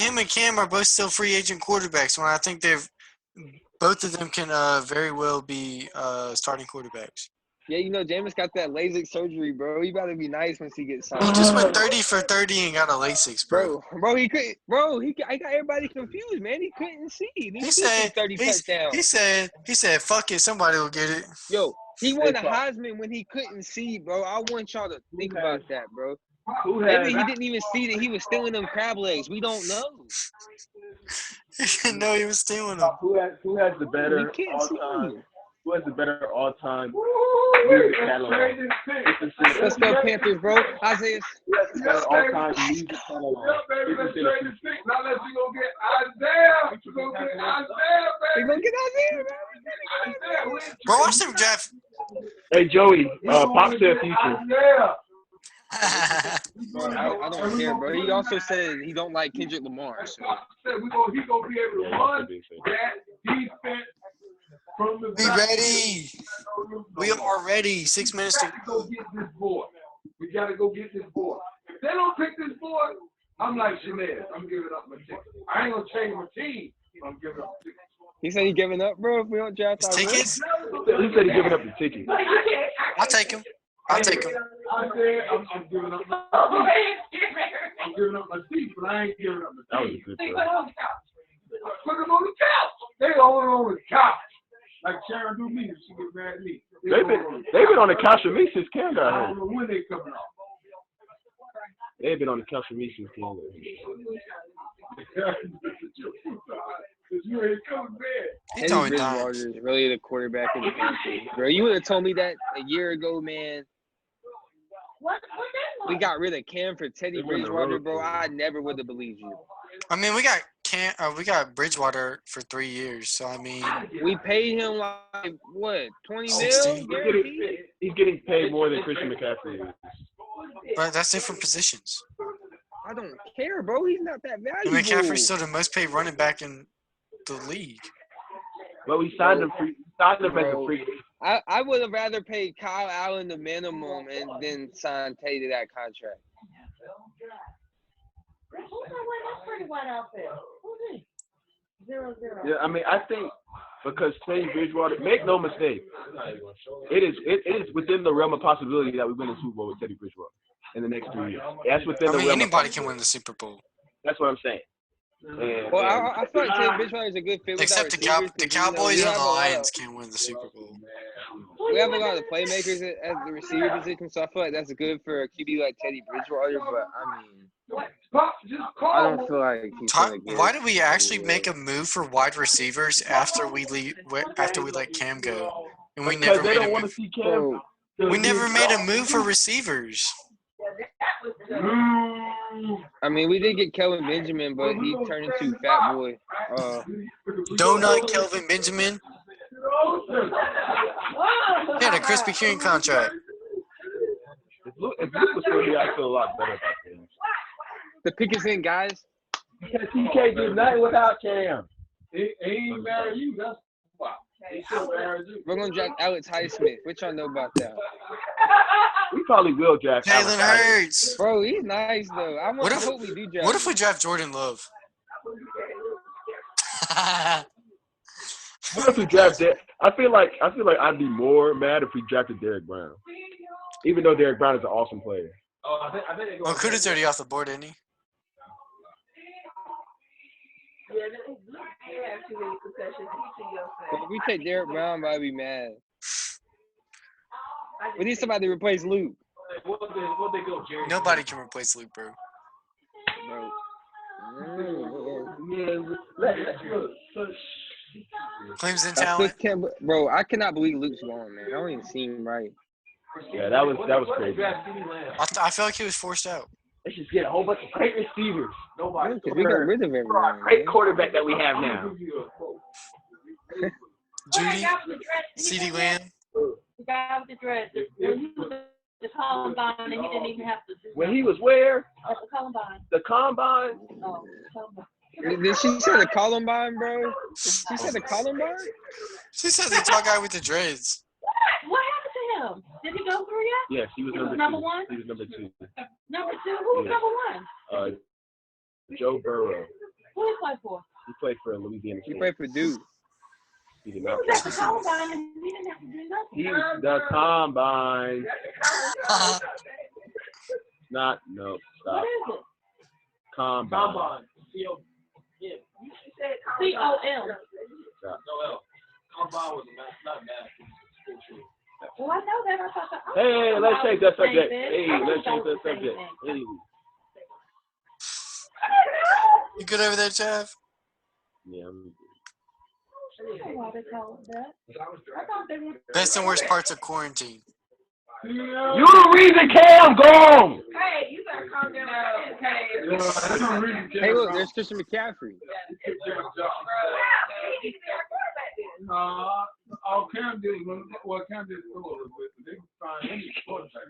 him and Cam are both still free agent quarterbacks. When I think both of them can very well be starting quarterbacks. Yeah, you know, Jameis got that LASIK surgery, bro. He better be nice once he gets signed. He just went 30 for 30 and got a LASIK, bro. He couldn't. Bro, I got everybody confused, man. He couldn't see. He said 30 touchdowns. He said, fuck it, somebody will get it. Yo, he won a Heisman when he couldn't see, bro. I want y'all to think about that, bro. Maybe he didn't even see that he was stealing them crab legs. We don't know. He didn't know he was stealing them. Who has the better all-time? Who has the better all-time music catalog? Let's go Panthers, bro. Isaiah. Who has the better all-time music catalog? Now that you gonna get Isaiah. You gonna get Isaiah, baby. You gonna get Isaiah, man. Bro, watch them draft. Hey, Joey, Pop said future. Bro, I don't care, bro. He also said he don't like Kendrick Lamar. So. He gonna be able to run that defense. Be ready. We are ready. 6 minutes to go get this boy. We gotta go get this boy. If they don't pick this boy, I'm like Chanel. I'm giving up my ticket. I ain't gonna change my team. I'm giving up tickets. He said he giving up, bro. If we don't draft our tickets. He said he giving up the ticket. I'll take him. I said I'm giving up my I'm giving up my seat, but I ain't giving up my That was team. a good play. Put them on the couch. They all on the couch. Like Sharon do me, she get mad at me. They've been on the couch with me since Cam got I hurt. don't know when they coming off. They've been on the couch with me since Cam got hurt. You ain't coming back. He's always Teddy dying. Bridgewater is really the quarterback of the Panthers, bro. You would have told me that a year ago, man. We got rid of Cam for Teddy Bridgewater, bro. I never would have believed you. I mean, we got Bridgewater for 3 years, so I mean, we paid him like what, 20 $60. mil? He's getting paid more than Christian McCaffrey is. but that's different positions. I don't care, bro. He's not that And valuable. McCaffrey's still the most paid running back in the league. But we signed him as a free. I would have rather paid Kyle Allen the minimum and then signed Tay to that contract. Who's that that's pretty white out there? Who's he? 0-0. Yeah, I mean, I think because Teddy Bridgewater, make no mistake, it is within the realm of possibility that we win the Super Bowl with Teddy Bridgewater in the next 2 years. That's within the realm. Anybody can win the Super Bowl. That's what I'm saying. And, Well, I feel like Teddy Bridgewater is a good fit with Except the Cowboys and the Lions can win the Super Bowl. We have a lot of playmakers at the receiver position, so I feel like that's good for a QB like Teddy Bridgewater. But I mean, I don't feel like he's gonna get. Why did we actually make a move for wide receivers after we let Cam go, and we never made a move? Bro, We never made a move for receivers. I mean, we did get Kelvin Benjamin, but he turned into Fat Boy. Donut Kelvin Benjamin. He had a Krispy Kreme contract. If Luke was still here, I feel a lot better about things. The pick is in, guys. Because he can't do nothing without Cam. He ain't married you. That's why. He still married you. We're gonna draft Alex Highsmith. What y'all know about that? We probably will draft Jalen Hurts. Bro, he's nice though. I hope we do draft. What if we him. draft Jordan Love? What if we draft Derek? I feel like I'd be more mad if we drafted Derek Brown. Even though Derek Brown is an awesome player. Oh, I think they go. Well, Kuda's already off the board, isn't he? If we take Derek Brown, I'd be mad. We need somebody to replace Luke. What they go, Jerry? Nobody can replace Luke, bro. Bro. Clemson I still talent. can't, bro. I cannot believe Luke's gone, man. I don't even see him right. Yeah, that was crazy. I feel like he was forced out. Let's just get a whole bunch of great receivers. Nobody. We got rid of everyone. Great quarterback that we have now. Judy, CeeDee Lamb. The guy with the dreads. When he was at the Columbine, and he didn't even have to do When he was where? at the Columbine. The Combine? Oh, Columbine. Did she say the Columbine, bro? She said the Columbine? She said the tall guy with the dreads. What happened to him? Did he go through yet? Yes, he was number number two. one? He was number two. Number two? Who was Yeah. number one? Joe Burrow. Who he played for? He played for Louisiana He State. played for Duke. He did He not was play at the for Columbine, and he didn't have to do nothing. He was the Combine. Not, no, What stop. is it? Combine. C-O-M. Stop. Combine was not math. Well, I know that. I thought that. Hey, let's change that subject. Same Hey, thing. let's change that subject. Hey. You good over there, Trav? Yeah, I'm Why they call it that? I thought they were. Best and worst parts of quarantine. You the reason Cam gone. Hey, you better calm down. Hey, look, there's Christian McCaffrey. All Cam did was Cam did throw a little bit, but they can find any quarterback.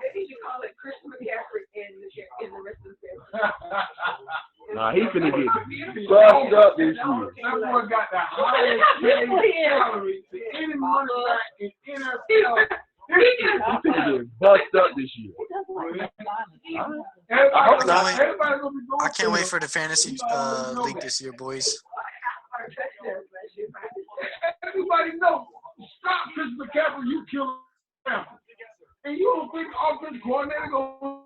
Maybe you call it Christian McCaffrey in the rest of the Nah, he finna get bust up this year. That boy got the highest paid salary to any running back in NFL. He finna get bust up this year. I can't wait for the fantasy league this year, boys. Everybody knows. Stop Chris McCaffrey, you kill him. And you don't think the offense coordinator going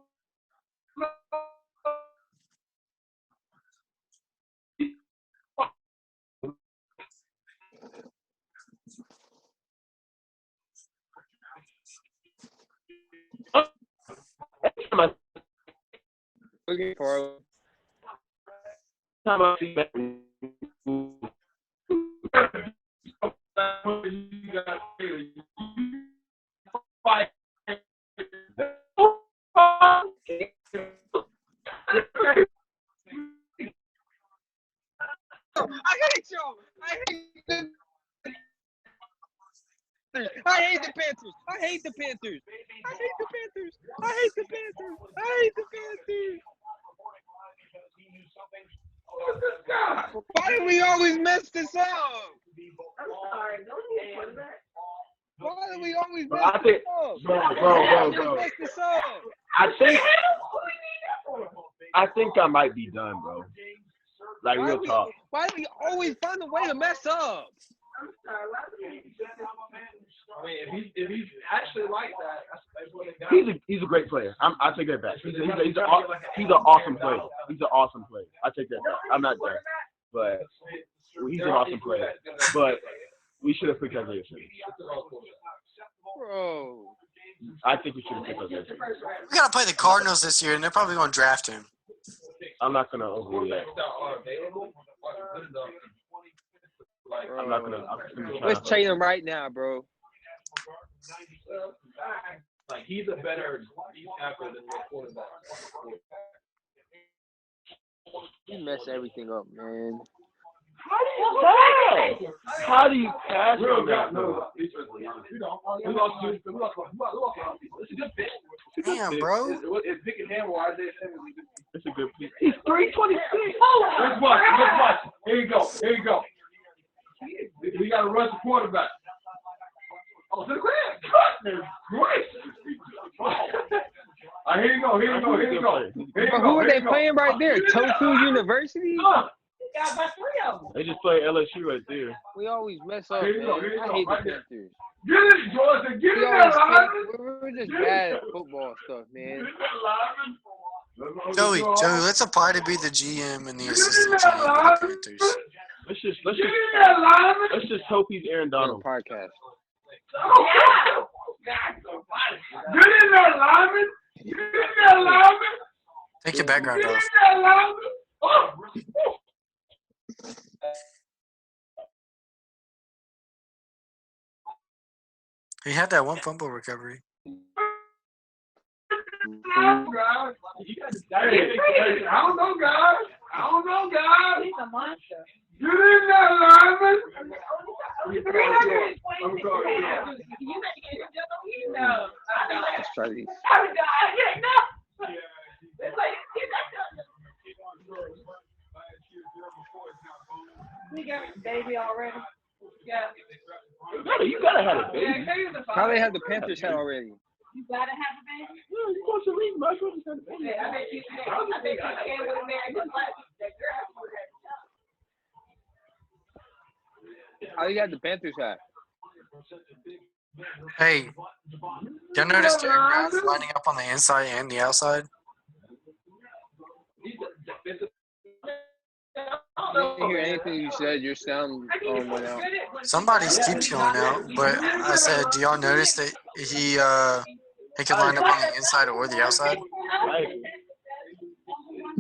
Looking for Time I see that. you got fight. I hate y'all. I hate the Panthers. I hate the Panthers. I hate the Panthers. I hate the Panthers. I hate the Panthers. Why do we always mess this up? I'm sorry. Don't do that. Why do we always mess I think, this up? bro. Mess this up. I think I might be done, bro. Like real talk. Why do we always find a way to mess up? I'm sorry. I mean, if he's actually like that, that's what it got. He's a great player. I take that back. He's an awesome player. He's an awesome player. I take that back. I'm not done, but he's an awesome player. But we should have picked Isaiah Simmons. Bro. I think we should have picked Isaiah Simmons. We gotta play the Cardinals this year, and they're probably gonna draft him. I'm not gonna overreact. I'm not gonna. Let's trade him right now, bro. Like he's a better deep tackle than the quarterback. You mess everything up, man. How do you pass We don't on got that? no defensive line. We lost two. We lost one. It's a good pick. Damn, bro. It's pick and hand wise. It's a good pick. He's 326. Let's watch. Let's watch. Here you go. Here you go. We got to rush the quarterback. Oh, to the ground. Goodness gracious. Here you go. Here you go. Here you go. But who are they playing right there? Toku University? Got about 3 of them. They just play LSU right there. We always mess up, Here you man. go, here you I go, hate the right there. Panthers. Get it, Georgia. Get We it always there, Lyman. we're just bad at football stuff, man. Get it there, Lyman. Joey, let's apply to be the GM and the assistant GM of the Panthers. Let's Get it there, Lyman. just hope he's Aaron On Donald. a podcast. Get in there, Lyman. Get in there, Lyman. Take your background Get in off. there, Lyman. Oh. He had that one fumble recovery. I don't know, guys. He's a monster. Get in there, Lyman. Let's try these. We got a baby already. Yeah. You gotta have a baby. How they have the Panthers hat already? You gotta have a baby. You want to leave? Might as well just have a baby. I bet you can with American life. How you got the Panthers hat? Hey, y'all notice Jack Brown's lining up on the inside and the outside? I didn't hear anything you said. Your sound went out. Somebody's keeps going out, but I said, do y'all notice that he can line up on the inside or the outside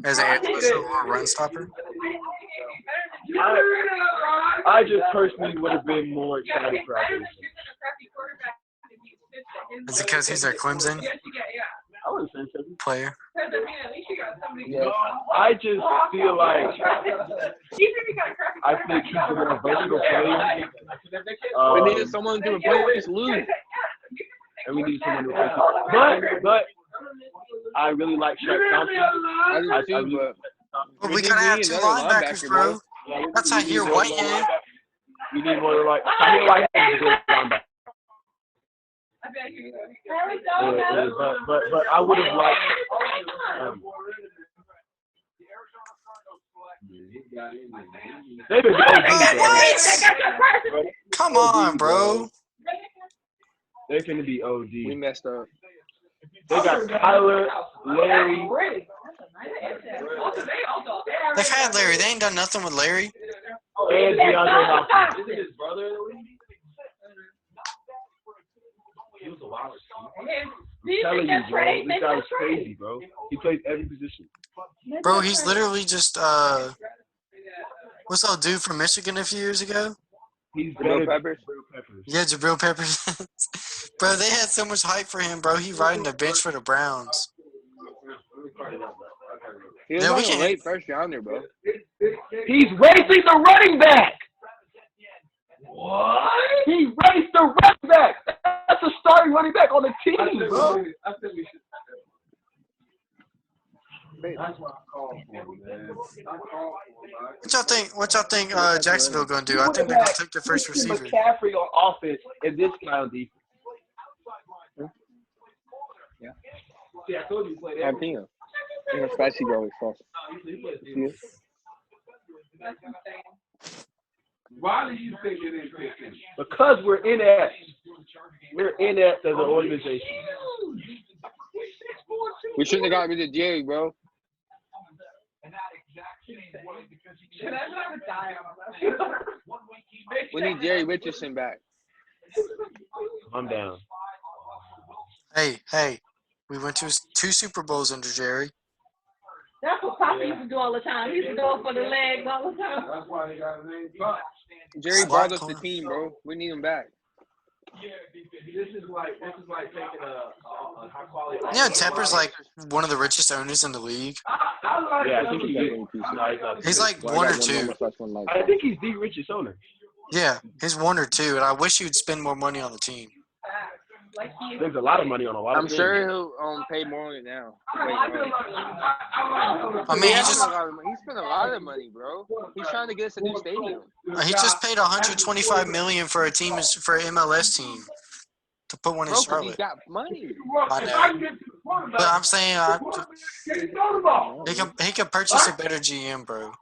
as an edge rusher or a run stopper? I just personally would have been more excited for our position. Is it because he's a Clemson I wouldn't say so. player? Yes. I just feel like I think he's a more versatile player. We needed someone to replace Lou. And we need someone to replace him. But I really like Shaq Thompson. I do too, but But we gotta have two linebackers, bro. That's how you're white. We need more like Tahir Whitehead is a good linebacker. But I would have liked. They've been OD, Come on, bro. They're gonna be OD. we messed up. They got Tyler, Larry. They've had Larry. They ain't done nothing with Larry. And DeAndre Hopkins. Is it his brother in the league? He was a wide receiver. I'm telling you, bro. This guy's crazy, bro. He plays every position. Bro, he's literally just what's that dude from Michigan a few years ago? He's Jabril better Peppers? than Jabril Peppers. Yeah, Jabril Peppers. Bro, they had so much hype for him, bro. He riding the bench for the Browns. He was Yeah, we like a can- late first rounder, bro. He's racing the running back. What? He raced the running back. That's a starting running back on the team, bro. I think we should. That's what I called for, man. I called for, man. What y'all think Jacksonville gonna do? I think they're gonna take their first receiver. McCaffrey on offense and this guy on defense. See, I told you he played Jalapeno. And a spicy garlic sauce. everything. Why do you think it is 15? Because we're inept. We're inept as an organization. We shouldn't have got rid of Jerry, bro. We need Jerry Richardson back. I'm down. Hey, we went to 2 Super Bowls under Jerry. That's what Papa used to do all the time. He used to go for the legs all the time. That's why they got his name Pop. Jerry Slot brought us the corner. team, bro. We need him back. This is like taking a high quality. You know, Tepper's like one of the richest owners in the league. Yeah, I think he's He's like Well, I one got or one two. number plus one like. I think he's the richest owner. Yeah, he's one or two, and I wish he would spend more money on the team. Like you. There's a lot of money on a lot of I'm things. sure he'll pay more on it now. Wait, I mean, he just he spent a lot of money, bro. He's trying to get us a new stadium. he just paid 125 million for a team for an MLS team to put one in Bro, 'cause he Charlotte. got money. I know, but I'm saying he could purchase a better GM, bro.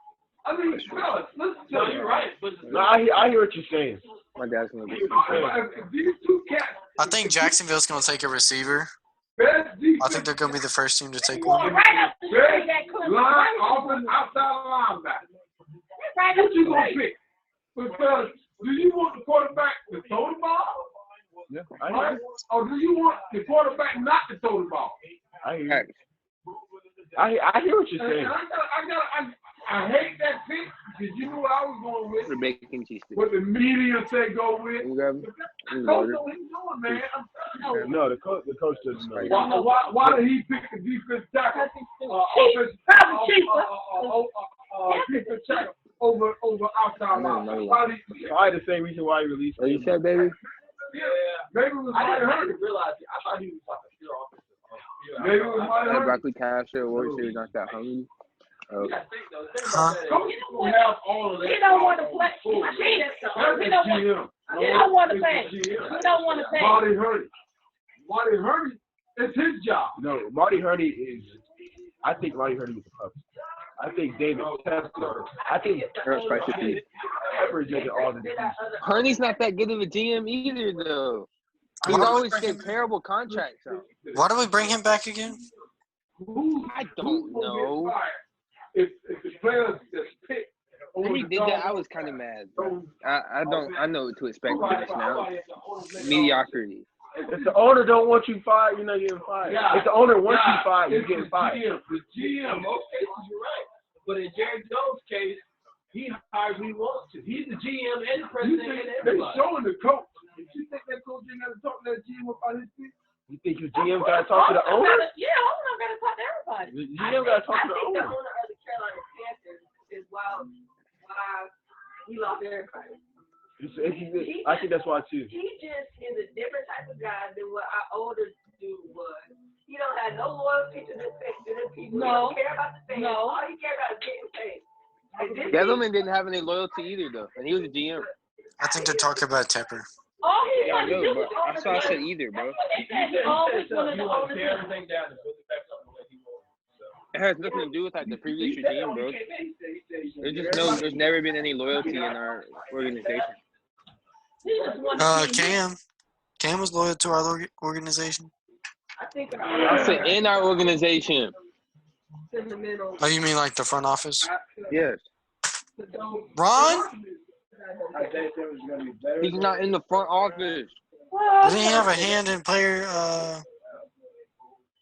I mean, fellas, listen to me. You're right. No, I hear what you're saying. My dad's gonna get If these two cats, I think Jacksonville's gonna take a receiver. best defense, I think they're gonna be the first team to take one. Right up the street, that could line, offense, outside linebacker. right up What you the gonna street. pick? Because do you want the quarterback to throw the ball? Yeah, Right? Or do you want the quarterback not to throw the ball? I hear Facts. I hear what you're And saying. I hate that pick because you knew what I was going with. For bacon cheese sticks. What the media say go with. You grab them? Coach know what he's doing, man. I'm telling you. No, the coach doesn't know. Why did he pick a defense tackle? Defense tackle over outside line. Why did he? Probably the same reason why he released What you him. said, baby? Yeah, maybe it was Marty Hurley. I thought he was like a pure offensive. Maybe it was Marty Hurley. Broccoli cashew, Warrior Series, not that hungry. Oh. Huh? Coach will have all of that. He don't want to play. He don't want. He don't want to pay. He don't want to pay. Marty Hurley. Marty Hurley, it's his job. No, Marty Hurney is. I think Marty Hurney was a puppet. I think David Tepper. I think Tepper is making all the decisions. Herney's not that good of a GM either, though. He's always getting terrible contracts. Though. Why do we bring him back again? I don't know. If the players that's picked. When he did that, I was kind of mad. I know what to expect from this now. Mediocrity. If the owner don't want you fired, you're not getting fired. Yeah. If the owner wants you fired, you're getting fired. The GM, most cases you're right. But in Jerry Jones' case, he hires who he wants to. He's the GM and the president and everybody. They're showing the coach. If you think that coach ain't got to talk to that GM about his pick? You think your GM got to talk to the owner? Yeah, owner got to talk to everybody. The GM got to talk to the I think the owner. owner of the Carolina Panthers is why we lost everybody. I think that's why too. He just is a different type of guy than what our older dude was. He don't have no loyalty to the people. No. He don't care about the fans. No. All he cares about is getting paid. Gettleman didn't have any loyalty either, though, and he was a GM. I think they're talking about Tepper. All he Yeah, I wanted to know, do but was I saw I said either, bro. He always wanted to own the team. It has nothing to do with like the previous regime, bro. There's never been any loyalty in our organization. He just wanted to be- Cam was loyal to our organization. I think I said in our organization. in the middle. Oh, you mean like the front office? Yes. Ron? He's not in the front office. Didn't he have a hand in player?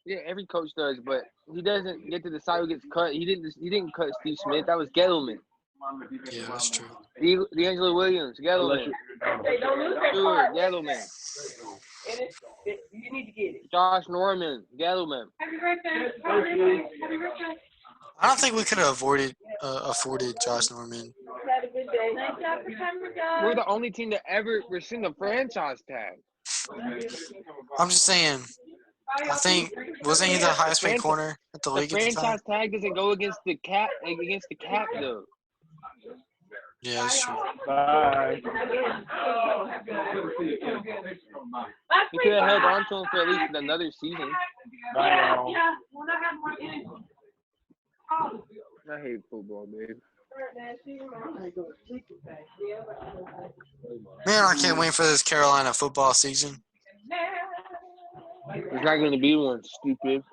Yeah, every coach does, but he doesn't get to decide who gets cut. He didn't cut Steve Smith. That was Gettleman. Yeah, that's true. D'Angelo Williams, Gettleman. They don't lose their Stewart, part. Gettleman. You need to get it. Josh Norman, Gettleman. Happy birthday. Happy birthday. Happy birthday. I don't think we could have afforded Josh Norman. Have a good day. Thank y'all for coming, guys. We're the only team that ever rescind a franchise tag. I'm just saying. I think wasn't he the highest paid corner at the The league at the time? franchise tag doesn't go against the cap though. Yeah, that's true. Bye. He could have held on to him for at least another season. Yeah, when I have more energy. I hate football, babe. Man, I can't wait for this Carolina football season. There's not going to be one, stupid.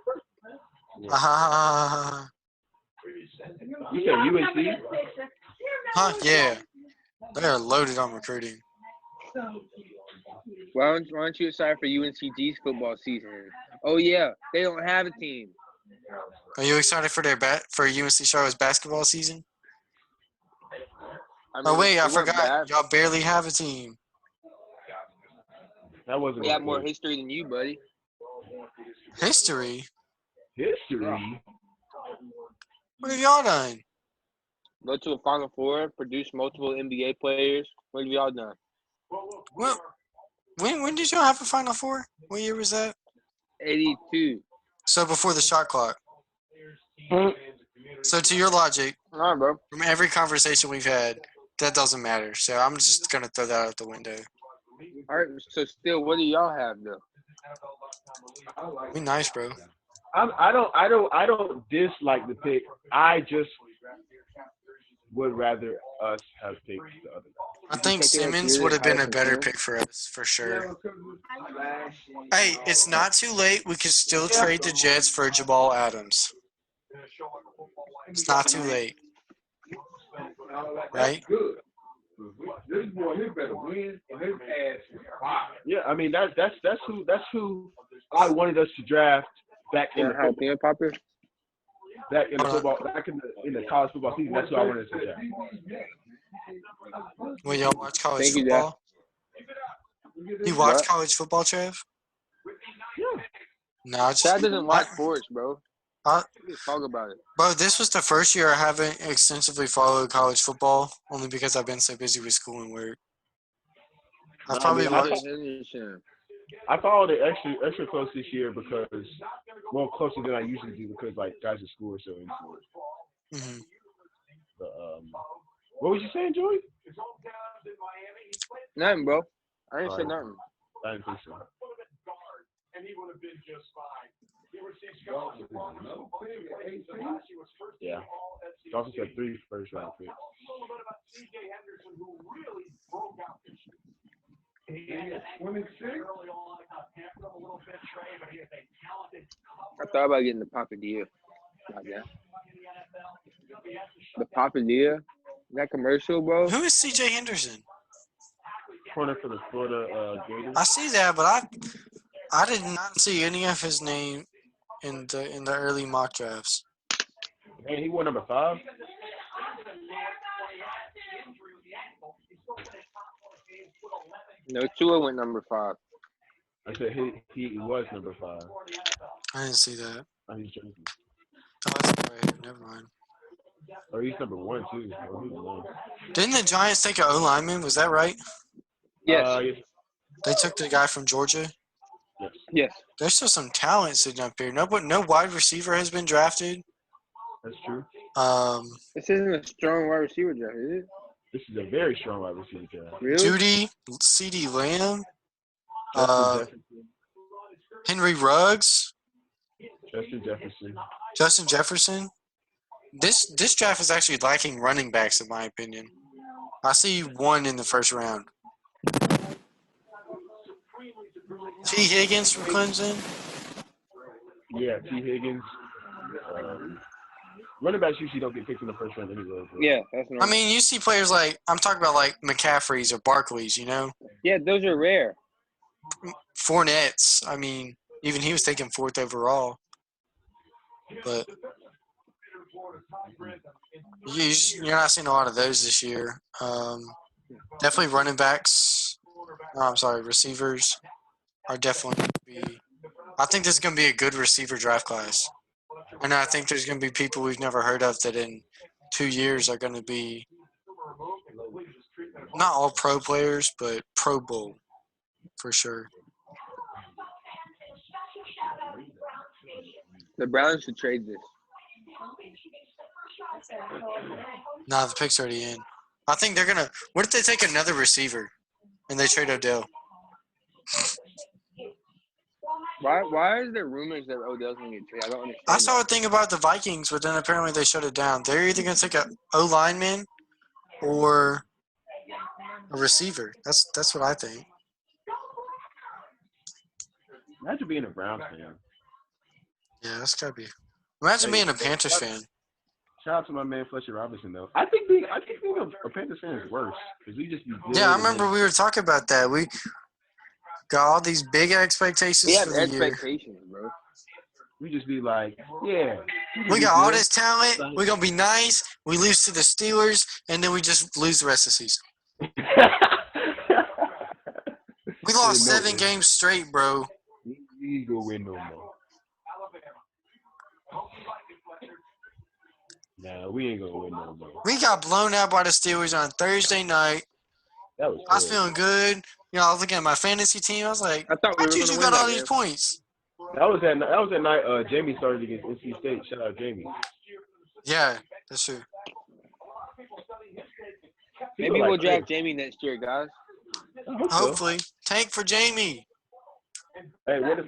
Huh? You said UNC? Yeah. They are loaded on recruiting. Why aren't you excited for UNCG's football season? Oh, yeah. They don't have a team. Are you excited for for UNC Charlotte's basketball season? I mean, Oh wait, I they weren't forgot. bad. Y'all barely have a team. That wasn't We a have more pick. history than you, buddy. History? History. What have y'all done? Go to a Final Four, produce multiple NBA players. What have y'all done? Well, when did y'all have a Final Four? What year was that? 82. So before the shot clock. So to your logic, All right, bro. from every conversation we've had, that doesn't matter. So I'm just gonna throw that out the window. All right, so still, what do y'all have, though? We nice, bro. I don't dislike the pick. I just would rather us have picked the other guy. I think Take it as Simmons good would as have been how a it better compares? pick for us, for sure. Hey, it's not too late. We can still trade the Jets for Jamal Adams. It's not too late, right? Good. This boy, he better win, or his ass is fired. Yeah, I mean that's who I wanted us to draft back in the football, Jalapeno popper? back in the college football season. That's who I wanted us to draft. When y'all watch college Thank you, Jeff. football, you watch What? college football, Trav? Yeah. No, I just, Chad doesn't watch sports, bro. I, Just talk about it. bro, this was the first year I haven't extensively followed college football, only because I've been so busy with school and work. I've No, I probably mean, watched. Henderson. I followed it extra close this year because closer than I usually do because like guys at school are so into it. Mhm. But, what was you saying, Joey? Nothing, bro. I ain't All said right. nothing. I didn't think so. Yeah. Dolphins had 3 first-round picks. I thought about getting the Papadilla. Like that. The Papadilla? That commercial, bro? Who is C.J. Henderson? Corner for the Florida Gators. I see that, but I did not see any of his name in the early mock drafts. And he wore number 5. No, Tua went number 5. I said he was number 5. I didn't see that. Oh, he's jersey. Oh, that's right. Never mind. Or he's number 1 too. Or who's 1? Didn't the Giants take an O lineman? Was that right? Yes. Yes. They took the guy from Georgia. Yes. Yes. There's still some talent sitting up here. No wide receiver has been drafted. That's true. This isn't a strong wide receiver draft, is it? This is a very strong wide receiver draft. Really? Judy, C.D. Lamb, Justin Jefferson. Henry Ruggs, Justin Jefferson. This draft is actually lacking running backs, in my opinion. I see one in the first round. T. Higgins from Clemson. Yeah, T. Higgins. Running backs usually don't get picked in the first round anyway. But. Yeah, that's normal. I mean, you see players like I'm talking about like McCaffrey's or Barkley's, you know. Yeah, those are rare. Fournette's. I mean, even he was taken 4th overall. But you're not seeing a lot of those this year. Definitely running backs. No, I'm sorry, receivers are definitely going to be. I think this is going to be a good receiver draft class. And I think there's going to be people we've never heard of that in 2 years are going to be not all pro players, but Pro Bowl for sure. The Browns should trade this. Nah, the pick's already in. I think they're going to – what if they take another receiver and they trade Odell? Why is there rumors that Odell's going to get traded? I don't understand. I saw a thing about the Vikings, but then apparently they shut it down. They're either going to take a O-lineman or a receiver. That's what I think. Imagine being a Browns fan. Yeah, that's got to be. Imagine being a Panthers fan. Shout out to my man Fletcher Robinson though. I think being a Panthers fan is worse because we just be good. Yeah, I remember we were talking about that. We got all these big expectations We have for the year. expectations, bro. We just be like, yeah. We got all this talent. We're going to be nice. We lose to the Steelers, and then we just lose the rest of the season. We lost No, 7 games straight, bro. We ain't gonna win no more. Nah, we ain't gonna win no more. We got blown out by the Steelers on Thursday night. That was I was terrible. feeling good. You know, I was looking at my fantasy team. I was like, I thought we how were did gonna you win got all that these game. points? That was that night. Jamie started against NC State. Shout out Jamie. Yeah, that's true. Maybe we'll draft Jamie next year, guys. I hope so. Hopefully. Tank for Jamie. Hey, what is?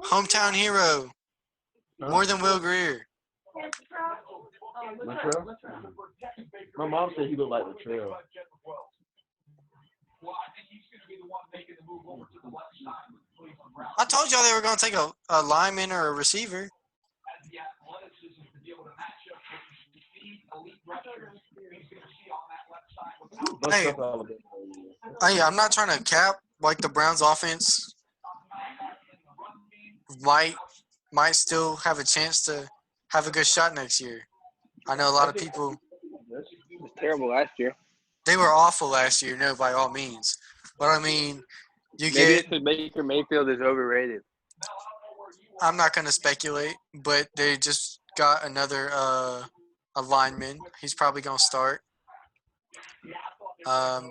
Hometown hero. More than Will Greer. Latrell? My mom said he looked like Latrell. I told y'all they were going to take a lineman or a receiver. Hey, I'm not trying to cap like the Browns offense might still have a chance to have a good shot next year. I know a lot of people. It was terrible last year. They were awful last year, no, by all means. But I mean, Maybe it's because Baker Mayfield is overrated. I'm not going to speculate, but they just got another a lineman. He's probably going to start.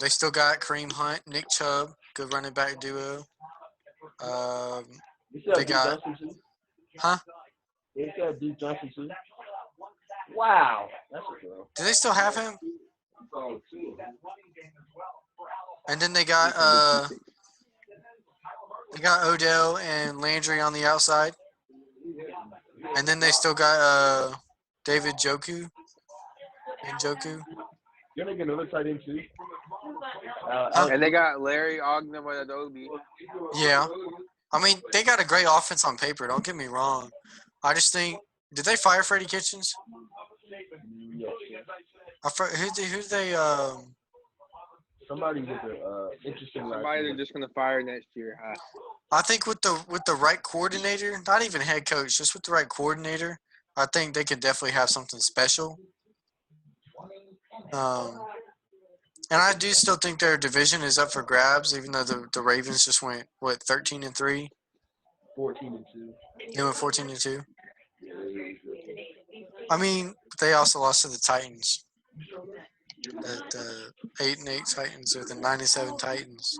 They still got Kareem Hunt, Nick Chubb, good running back duo. They got, huh? They got Duke Johnson too. Wow, that's a girl. Do they still have him? And then they got Odell and Landry on the outside. And then they still got David Njoku. You're gonna get another tight end too. And they got Larry Ogunbowale. Yeah. I mean, they got a great offense on paper. Don't get me wrong. I just think, did they fire Freddie Kitchens? Yes. Who they Somebody with an interesting. Somebody they're just gonna fire next year. I think with the right coordinator, not even head coach, just with the right coordinator, I think they could definitely have something special. And I do still think their division is up for grabs, even though the Ravens just went 13-3. 14-2. They went 14-2. I mean, they also lost to the Titans. The 8-8 Titans or the 9-7 Titans.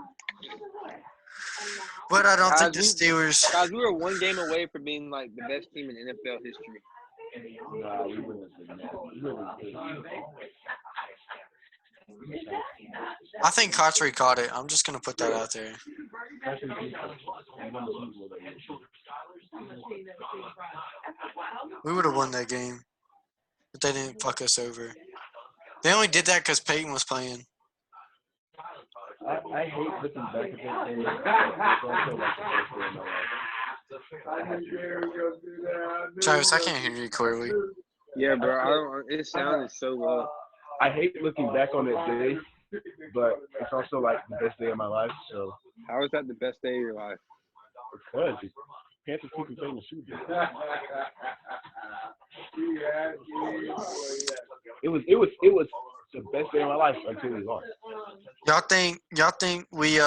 But I don't think the Steelers. Guys, we were one game away from being like the best team in NFL history. Nah, we wouldn't have been that. I think Cotry caught it. I'm just gonna put that out there. We would have won that game, but they didn't fuck us over. They only did that because Peyton was playing. I hate looking back at that game. It's also like the best day of my life. Travis, I can't hear you clearly. Yeah, bro. It sounded so low. I hate looking back on that day, but it's also like the best day of my life. So how is that the best day of your life? Because Panthers keep playing the Super Bowl. It was the best day of my life until we lost. Y'all think we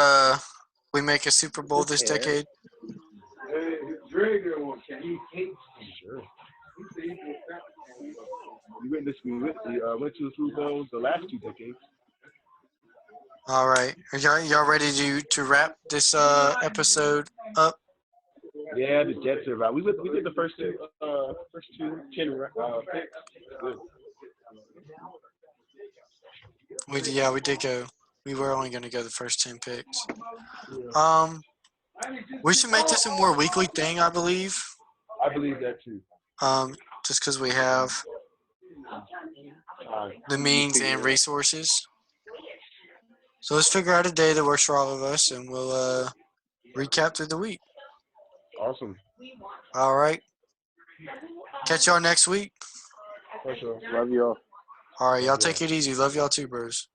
make a Super Bowl this decade? Sure. We went to the Super Bowl the last 2 decades. All right. Are y'all ready to wrap this episode up? Yeah, the Jets are right. We did the first two 10 picks. We did go. We were only going to go the first 10 picks. We should make this a more weekly thing, I believe. I believe that too. Just because we have the means and resources. So let's figure out a day that works for all of us, and we'll recap through the week. Awesome. All right. Catch y'all next week. For sure. Love y'all. All right, y'all take it easy. Love y'all too, bros.